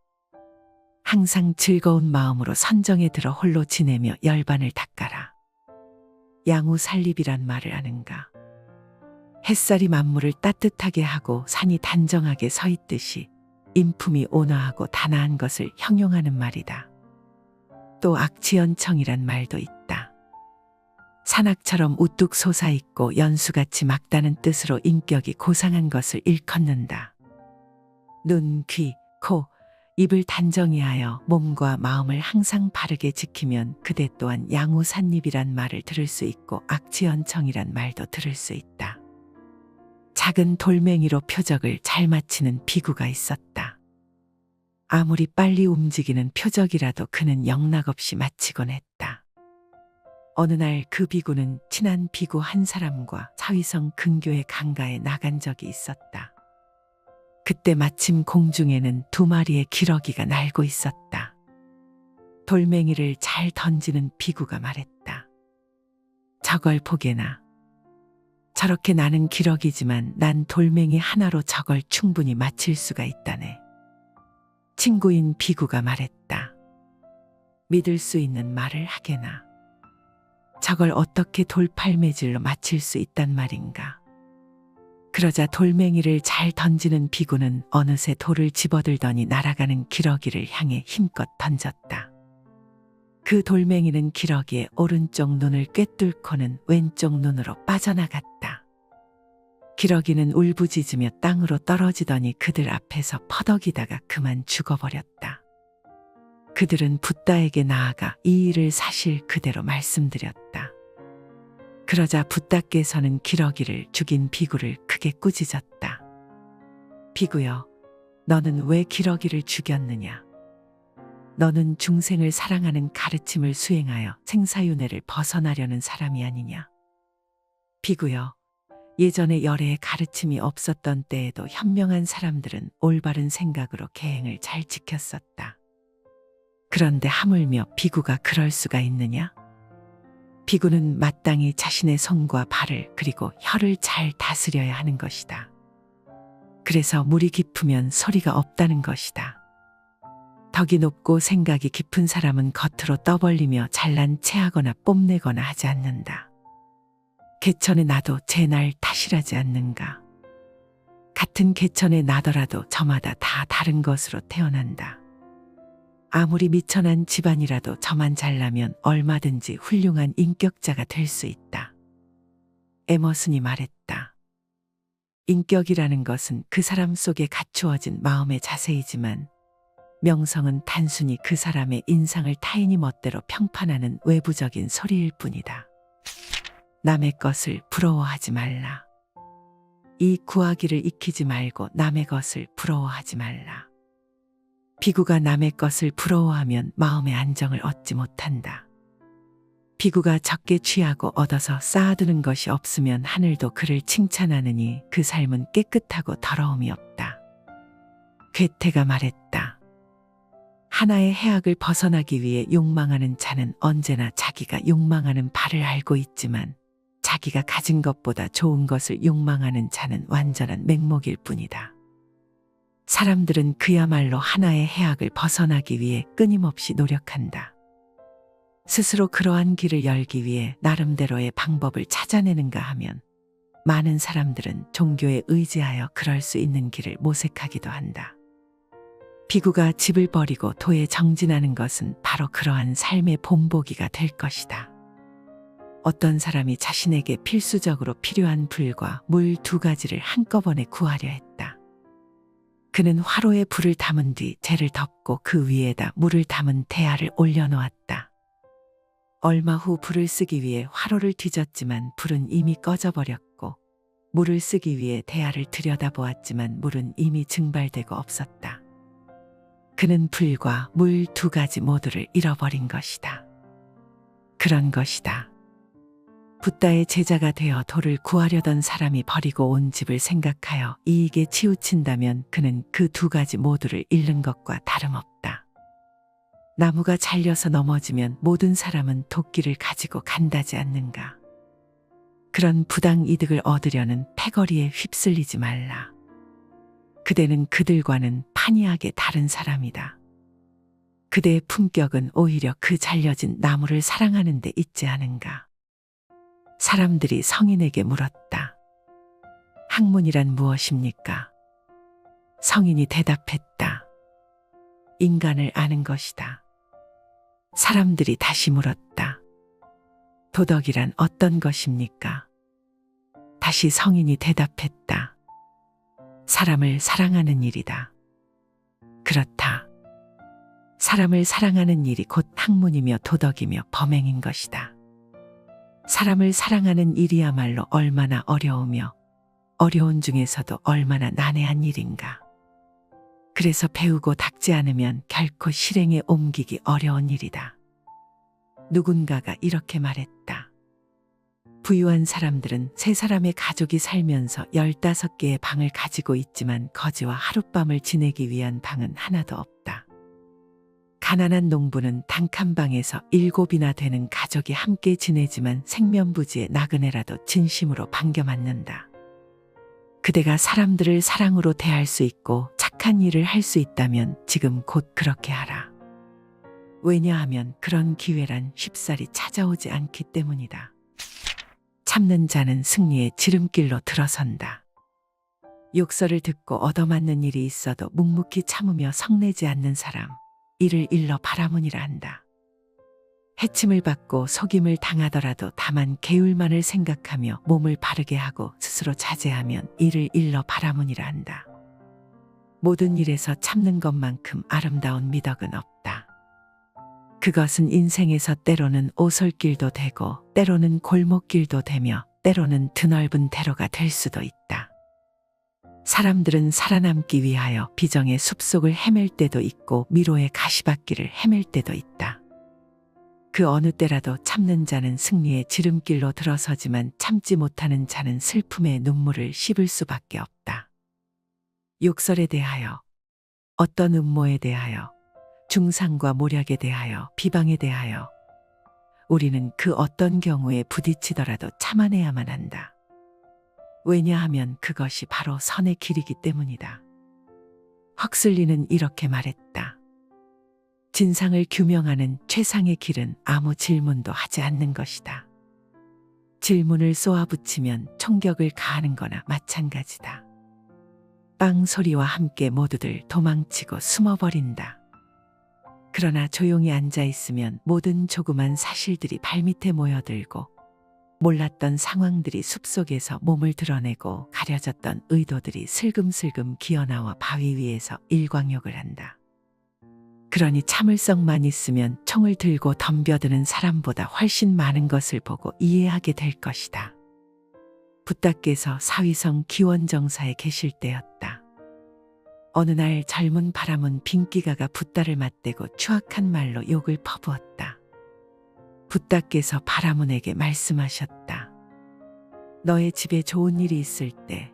항상 즐거운 마음으로 선정에 들어 홀로 지내며 열반을 닦아라. 양우살립이란 말을 아는가? 햇살이 만물을 따뜻하게 하고 산이 단정하게 서 있듯이 인품이 온화하고 단아한 것을 형용하는 말이다. 또 악지연청이란 말도 있다. 산악처럼 우뚝 솟아있고 연수같이 막다는 뜻으로 인격이 고상한 것을 일컫는다. 눈, 귀, 코, 입을 단정히 하여 몸과 마음을 항상 바르게 지키면 그대 또한 양우산입이란 말을 들을 수 있고 악지연청이란 말도 들을 수 있다. 작은 돌멩이로 표적을 잘 맞히는 비구가 있었다. 아무리 빨리 움직이는 표적이라도 그는 영락없이 마치곤 했다. 어느 날 그 비구는 친한 비구 한 사람과 사위성 근교의 강가에 나간 적이 있었다. 그때 마침 공중에는 2마리의 기러기가 날고 있었다. 돌멩이를 잘 던지는 비구가 말했다. 저걸 보게나. 저렇게 나는 기러기지만 난 돌멩이 하나로 저걸 충분히 맞힐 수가 있다네. 친구인 비구가 말했다. 믿을 수 있는 말을 하게나. 저걸 어떻게 돌팔매질로 맞힐 수 있단 말인가. 그러자 돌멩이를 잘 던지는 비구는 어느새 돌을 집어들더니 날아가는 기러기를 향해 힘껏 던졌다. 그 돌멩이는 기러기의 오른쪽 눈을 꿰뚫고는 왼쪽 눈으로 빠져나갔다. 기러기는 울부짖으며 땅으로 떨어지더니 그들 앞에서 퍼덕이다가 그만 죽어버렸다. 그들은 붓다에게 나아가 이 일을 사실 그대로 말씀드렸다. 그러자 붓다께서는 기러기를 죽인 비구를 크게 꾸짖었다. 비구여, 너는 왜 기러기를 죽였느냐? 너는 중생을 사랑하는 가르침을 수행하여 생사윤회를 벗어나려는 사람이 아니냐? 비구여, 예전에 열애의 가르침이 없었던 때에도 현명한 사람들은 올바른 생각으로 계행을 잘 지켰었다. 그런데 하물며 비구가 그럴 수가 있느냐? 비구는 마땅히 자신의 손과 발을 그리고 혀를 잘 다스려야 하는 것이다. 그래서 물이 깊으면 소리가 없다는 것이다. 덕이 높고 생각이 깊은 사람은 겉으로 떠벌리며 잘난 체하거나 뽐내거나 하지 않는다. 개천에 나도 제 날 탓이라지 않는가. 같은 개천에 나더라도 저마다 다 다른 것으로 태어난다. 아무리 미천한 집안이라도 저만 잘나면 얼마든지 훌륭한 인격자가 될 수 있다. 에머슨이 말했다. 인격이라는 것은 그 사람 속에 갖추어진 마음의 자세이지만 명성은 단순히 그 사람의 인상을 타인이 멋대로 평판하는 외부적인 소리일 뿐이다. 남의 것을 부러워하지 말라. 이 구하기를 익히지 말고 남의 것을 부러워하지 말라. 비구가 남의 것을 부러워하면 마음의 안정을 얻지 못한다. 비구가 적게 취하고 얻어서 쌓아두는 것이 없으면 하늘도 그를 칭찬하느니 그 삶은 깨끗하고 더러움이 없다. 괴테가 말했다. 하나의 해악을 벗어나기 위해 욕망하는 자는 언제나 자기가 욕망하는 바를 알고 있지만 자기가 가진 것보다 좋은 것을 욕망하는 자는 완전한 맹목일 뿐이다. 사람들은 그야말로 하나의 해악을 벗어나기 위해 끊임없이 노력한다. 스스로 그러한 길을 열기 위해 나름대로의 방법을 찾아내는가 하면 많은 사람들은 종교에 의지하여 그럴 수 있는 길을 모색하기도 한다. 비구가 집을 버리고 도에 정진하는 것은 바로 그러한 삶의 본보기가 될 것이다. 어떤 사람이 자신에게 필수적으로 필요한 불과 물 2가지를 한꺼번에 구하려 했다. 그는 화로에 불을 담은 뒤 재를 덮고 그 위에다 물을 담은 대야를 올려놓았다. 얼마 후 불을 쓰기 위해 화로를 뒤졌지만 불은 이미 꺼져버렸고 물을 쓰기 위해 대야를 들여다보았지만 물은 이미 증발되고 없었다. 그는 불과 물 2가지 모두를 잃어버린 것이다. 그런 것이다. 붓다의 제자가 되어 도를 구하려던 사람이 버리고 온 집을 생각하여 이익에 치우친다면 그는 그 2가지 모두를 잃는 것과 다름없다. 나무가 잘려서 넘어지면 모든 사람은 도끼를 가지고 간다지 않는가. 그런 부당 이득을 얻으려는 패거리에 휩쓸리지 말라. 그대는 그들과는 판이하게 다른 사람이다. 그대의 품격은 오히려 그 잘려진 나무를 사랑하는 데 있지 않은가. 사람들이 성인에게 물었다. 학문이란 무엇입니까? 성인이 대답했다. 인간을 아는 것이다. 사람들이 다시 물었다. 도덕이란 어떤 것입니까? 다시 성인이 대답했다. 사람을 사랑하는 일이다. 그렇다. 사람을 사랑하는 일이 곧 학문이며 도덕이며 범행인 것이다. 사람을 사랑하는 일이야말로 얼마나 어려우며 어려운 중에서도 얼마나 난해한 일인가. 그래서 배우고 닦지 않으면 결코 실행에 옮기기 어려운 일이다. 누군가가 이렇게 말했다. 부유한 사람들은 3사람의 가족이 살면서 15개의 방을 가지고 있지만 거지와 하룻밤을 지내기 위한 방은 하나도 없다. 가난한 농부는 단칸 방에서 7이나 되는 가족이 함께 지내지만 생면부지의 나그네라도 진심으로 반겨 맞는다. 그대가 사람들을 사랑으로 대할 수 있고 착한 일을 할 수 있다면 지금 곧 그렇게 하라. 왜냐하면 그런 기회란 쉽사리 찾아오지 않기 때문이다. 참는 자는 승리의 지름길로 들어선다. 욕설을 듣고 얻어맞는 일이 있어도 묵묵히 참으며 성내지 않는 사람, 이를 일러 바라문이라 한다. 해침을 받고 속임을 당하더라도 다만 계율만을 생각하며 몸을 바르게 하고 스스로 자제하면 이를 일러 바라문이라 한다. 모든 일에서 참는 것만큼 아름다운 미덕은 없다. 그것은 인생에서 때로는 오솔길도 되고 때로는 골목길도 되며 때로는 드넓은 대로가 될 수도 있다. 사람들은 살아남기 위하여 비정의 숲속을 헤맬 때도 있고 미로의 가시밭길을 헤맬 때도 있다. 그 어느 때라도 참는 자는 승리의 지름길로 들어서지만 참지 못하는 자는 슬픔의 눈물을 씹을 수밖에 없다. 욕설에 대하여, 어떤 음모에 대하여, 중상과 모략에 대하여, 비방에 대하여 우리는 그 어떤 경우에 부딪히더라도 참아내야만 한다. 왜냐하면 그것이 바로 선의 길이기 때문이다. 헉슬리는 이렇게 말했다. 진상을 규명하는 최상의 길은 아무 질문도 하지 않는 것이다. 질문을 쏘아붙이면 총격을 가하는 거나 마찬가지다. 빵 소리와 함께 모두들 도망치고 숨어버린다. 그러나 조용히 앉아 있으면 모든 조그만 사실들이 발밑에 모여들고 몰랐던 상황들이 숲속에서 몸을 드러내고 가려졌던 의도들이 슬금슬금 기어나와 바위 위에서 일광욕을 한다. 그러니 참을성만 있으면 총을 들고 덤벼드는 사람보다 훨씬 많은 것을 보고 이해하게 될 것이다. 붓다께서 사위성 기원정사에 계실 때였다. 어느 날 젊은 바람은 빙기가가 붓다를 맞대고 추악한 말로 욕을 퍼부었다. 붓다께서 바라문에게 말씀하셨다. 너의 집에 좋은 일이 있을 때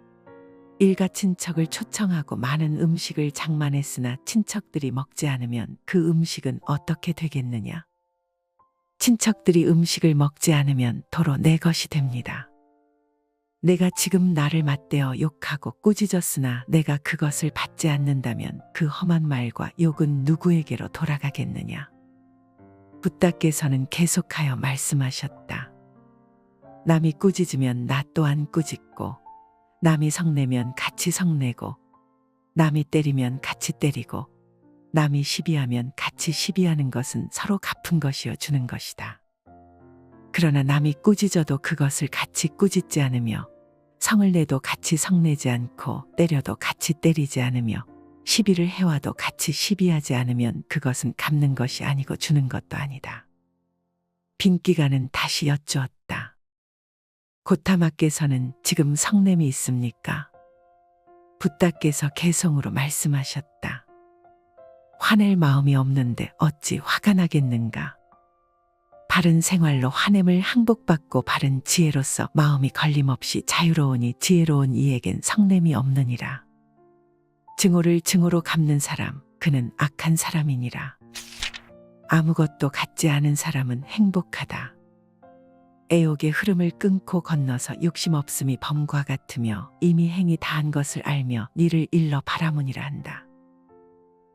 일가 친척을 초청하고 많은 음식을 장만했으나 친척들이 먹지 않으면 그 음식은 어떻게 되겠느냐? 친척들이 음식을 먹지 않으면 도로 내 것이 됩니다. 내가 지금 나를 맞대어 욕하고 꾸짖었으나 내가 그것을 받지 않는다면 그 험한 말과 욕은 누구에게로 돌아가겠느냐? 붓다께서는 계속하여 말씀하셨다. 남이 꾸짖으면 나 또한 꾸짖고, 남이 성내면 같이 성내고, 남이 때리면 같이 때리고, 남이 시비하면 같이 시비하는 것은 서로 갚은 것이어 주는 것이다. 그러나 남이 꾸짖어도 그것을 같이 꾸짖지 않으며, 성을 내도 같이 성내지 않고, 때려도 같이 때리지 않으며, 시비를 해와도 같이 시비하지 않으면 그것은 갚는 것이 아니고 주는 것도 아니다. 빙기가는 다시 여쭈었다. 고타마께서는 지금 성냄이 있습니까? 붓다께서 개성으로 말씀하셨다. 화낼 마음이 없는데 어찌 화가 나겠는가? 바른 생활로 화냄을 항복받고 바른 지혜로서 마음이 걸림없이 자유로우니 지혜로운 이에겐 성냄이 없느니라. 증오를 증오로 갚는 사람, 그는 악한 사람이니라. 아무것도 갖지 않은 사람은 행복하다. 애욕의 흐름을 끊고 건너서 욕심 없음이 범과 같으며 이미 행이 다한 것을 알며 니를 일러 바라문이라 한다.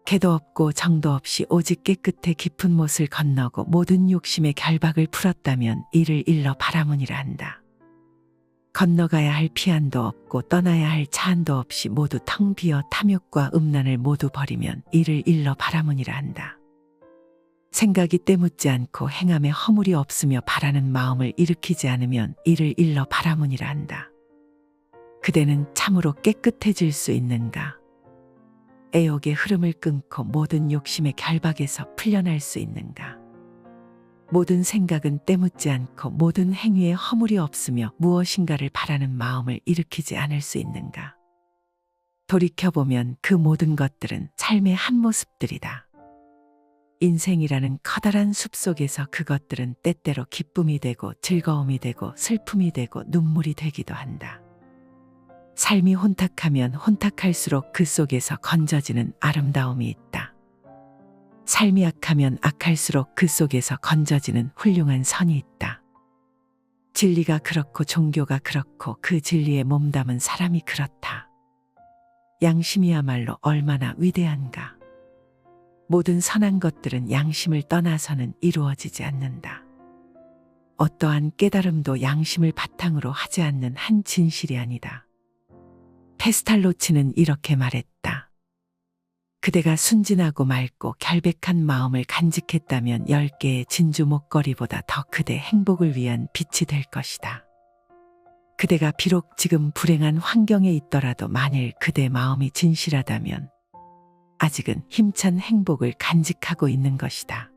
개도 없고 정도 없이 오직 깨끗해 깊은 못을 건너고 모든 욕심의 결박을 풀었다면 이를 일러 바라문이라 한다. 건너가야 할 피안도 없고 떠나야 할 차안도 없이 모두 텅 비어 탐욕과 음란을 모두 버리면 이를 일러 바라문이라 한다. 생각이 때묻지 않고 행함에 허물이 없으며 바라는 마음을 일으키지 않으면 이를 일러 바라문이라 한다. 그대는 참으로 깨끗해질 수 있는가? 애욕의 흐름을 끊고 모든 욕심의 결박에서 풀려날 수 있는가? 모든 생각은 때묻지 않고 모든 행위에 허물이 없으며 무엇인가를 바라는 마음을 일으키지 않을 수 있는가? 돌이켜보면 그 모든 것들은 삶의 한 모습들이다. 인생이라는 커다란 숲속에서 그것들은 때때로 기쁨이 되고 즐거움이 되고 슬픔이 되고 눈물이 되기도 한다. 삶이 혼탁하면 혼탁할수록 그 속에서 건져지는 아름다움이 있다. 삶이 악하면 악할수록 그 속에서 건져지는 훌륭한 선이 있다. 진리가 그렇고 종교가 그렇고 그 진리에 몸담은 사람이 그렇다. 양심이야말로 얼마나 위대한가. 모든 선한 것들은 양심을 떠나서는 이루어지지 않는다. 어떠한 깨달음도 양심을 바탕으로 하지 않는 한 진실이 아니다. 페스탈로치는 이렇게 말했다. 그대가 순진하고 맑고 결백한 마음을 간직했다면 10개의 진주 목걸이보다 더 그대 행복을 위한 빛이 될 것이다. 그대가 비록 지금 불행한 환경에 있더라도 만일 그대 마음이 진실하다면 아직은 힘찬 행복을 간직하고 있는 것이다.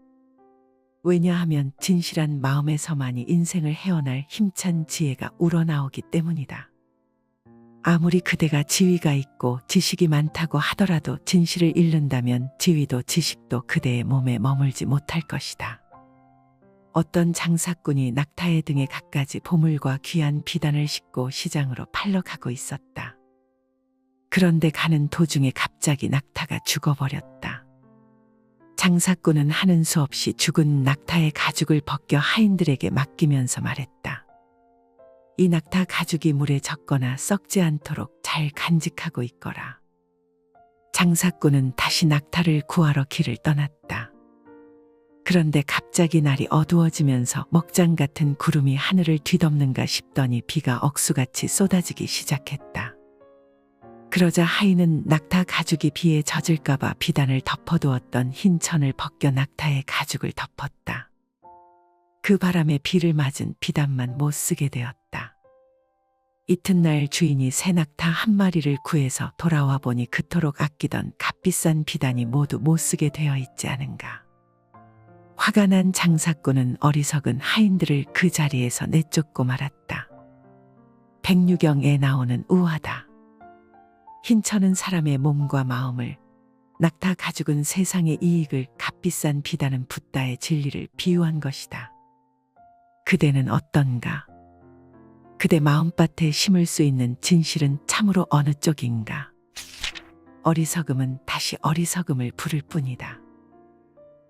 왜냐하면 진실한 마음에서만이 인생을 헤어날 힘찬 지혜가 우러나오기 때문이다. 아무리 그대가 지위가 있고 지식이 많다고 하더라도 진실을 잃는다면 지위도 지식도 그대의 몸에 머물지 못할 것이다. 어떤 장사꾼이 낙타의 등에 갖가지 보물과 귀한 비단을 싣고 시장으로 팔러 가고 있었다. 그런데 가는 도중에 갑자기 낙타가 죽어버렸다. 장사꾼은 하는 수 없이 죽은 낙타의 가죽을 벗겨 하인들에게 맡기면서 말했다. 이 낙타 가죽이 물에 젖거나 썩지 않도록 잘 간직하고 있거라. 장사꾼은 다시 낙타를 구하러 길을 떠났다. 그런데 갑자기 날이 어두워지면서 먹장 같은 구름이 하늘을 뒤덮는가 싶더니 비가 억수같이 쏟아지기 시작했다. 그러자 하인은 낙타 가죽이 비에 젖을까봐 비단을 덮어두었던 흰 천을 벗겨 낙타의 가죽을 덮었다. 그 바람에 비를 맞은 비단만 못 쓰게 되었다. 이튿날 주인이 새 낙타 한 마리를 구해서 돌아와 보니 그토록 아끼던 값비싼 비단이 모두 못 쓰게 되어 있지 않은가. 화가 난 장사꾼은 어리석은 하인들을 그 자리에서 내쫓고 말았다. 백유경에 나오는 우화다. 흰천은 사람의 몸과 마음을, 낙타 가죽은 세상의 이익을, 값비싼 비단은 붓다의 진리를 비유한 것이다. 그대는 어떤가? 그대 마음밭에 심을 수 있는 진실은 참으로 어느 쪽인가? 어리석음은 다시 어리석음을 부를 뿐이다.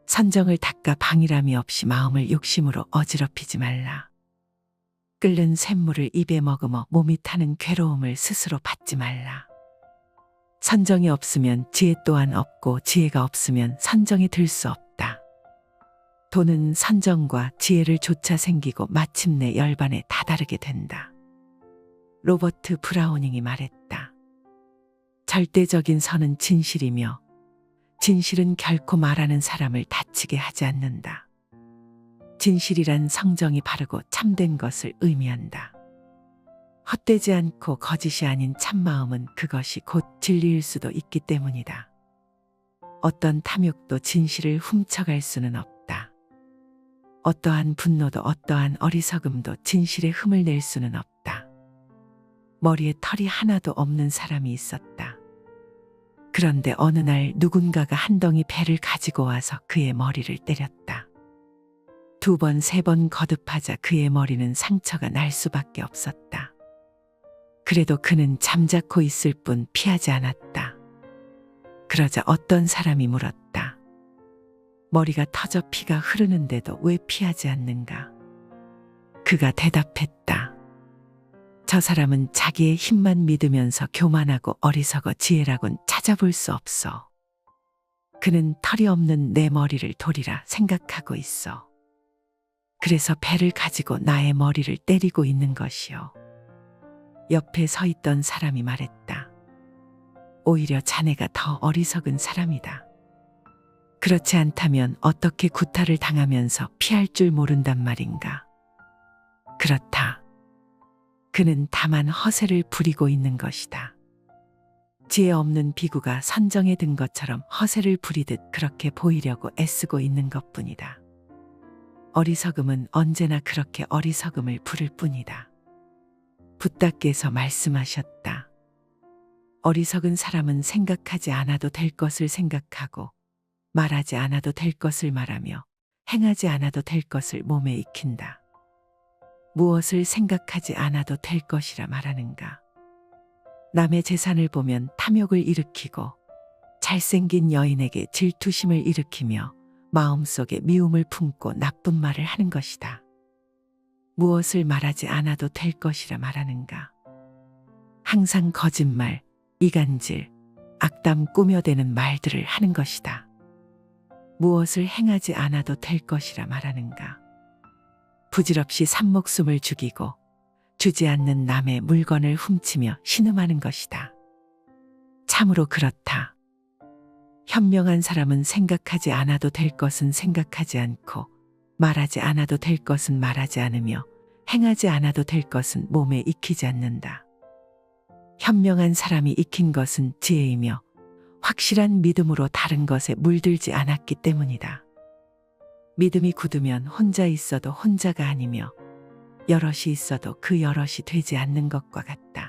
선정을 닦아 방일함이 없이 마음을 욕심으로 어지럽히지 말라. 끓는 샘물을 입에 머금어 몸이 타는 괴로움을 스스로 받지 말라. 선정이 없으면 지혜 또한 없고 지혜가 없으면 선정이 들 수 없다. 돈은 선정과 지혜를 좇아 생기고 마침내 열반에 다다르게 된다. 로버트 브라우닝이 말했다. 절대적인 선은 진실이며 진실은 결코 말하는 사람을 다치게 하지 않는다. 진실이란 성정이 바르고 참된 것을 의미한다. 헛되지 않고 거짓이 아닌 참마음은 그것이 곧 진리일 수도 있기 때문이다. 어떤 탐욕도 진실을 훔쳐갈 수는 없다. 어떠한 분노도 어떠한 어리석음도 진실의 흠을 낼 수는 없다. 머리에 털이 하나도 없는 사람이 있었다. 그런데 어느 날 누군가가 한 덩이 배를 가지고 와서 그의 머리를 때렸다. 2번, 3번 거듭하자 그의 머리는 상처가 날 수밖에 없었다. 그래도 그는 잠자코 있을 뿐 피하지 않았다. 그러자 어떤 사람이 물었다. 머리가 터져 피가 흐르는데도 왜 피하지 않는가? 그가 대답했다. 저 사람은 자기의 힘만 믿으면서 교만하고 어리석어 지혜라곤 찾아볼 수 없어. 그는 털이 없는 내 머리를 도리라 생각하고 있어. 그래서 배를 가지고 나의 머리를 때리고 있는 것이요. 옆에 서 있던 사람이 말했다. 오히려 자네가 더 어리석은 사람이다. 그렇지 않다면 어떻게 구타를 당하면서 피할 줄 모른단 말인가? 그렇다. 그는 다만 허세를 부리고 있는 것이다. 지혜 없는 비구가 선정에 든 것처럼 허세를 부리듯 그렇게 보이려고 애쓰고 있는 것뿐이다. 어리석음은 언제나 그렇게 어리석음을 부를 뿐이다. 붓다께서 말씀하셨다. 어리석은 사람은 생각하지 않아도 될 것을 생각하고 말하지 않아도 될 것을 말하며 행하지 않아도 될 것을 몸에 익힌다. 무엇을 생각하지 않아도 될 것이라 말하는가? 남의 재산을 보면 탐욕을 일으키고 잘생긴 여인에게 질투심을 일으키며 마음속에 미움을 품고 나쁜 말을 하는 것이다. 무엇을 말하지 않아도 될 것이라 말하는가? 항상 거짓말, 이간질, 악담 꾸며대는 말들을 하는 것이다. 무엇을 행하지 않아도 될 것이라 말하는가? 부질없이 산목숨을 죽이고 주지 않는 남의 물건을 훔치며 신음하는 것이다. 참으로 그렇다. 현명한 사람은 생각하지 않아도 될 것은 생각하지 않고 말하지 않아도 될 것은 말하지 않으며 행하지 않아도 될 것은 몸에 익히지 않는다. 현명한 사람이 익힌 것은 지혜이며 확실한 믿음으로 다른 것에 물들지 않았기 때문이다. 믿음이 굳으면 혼자 있어도 혼자가 아니며 여럿이 있어도 그 여럿이 되지 않는 것과 같다.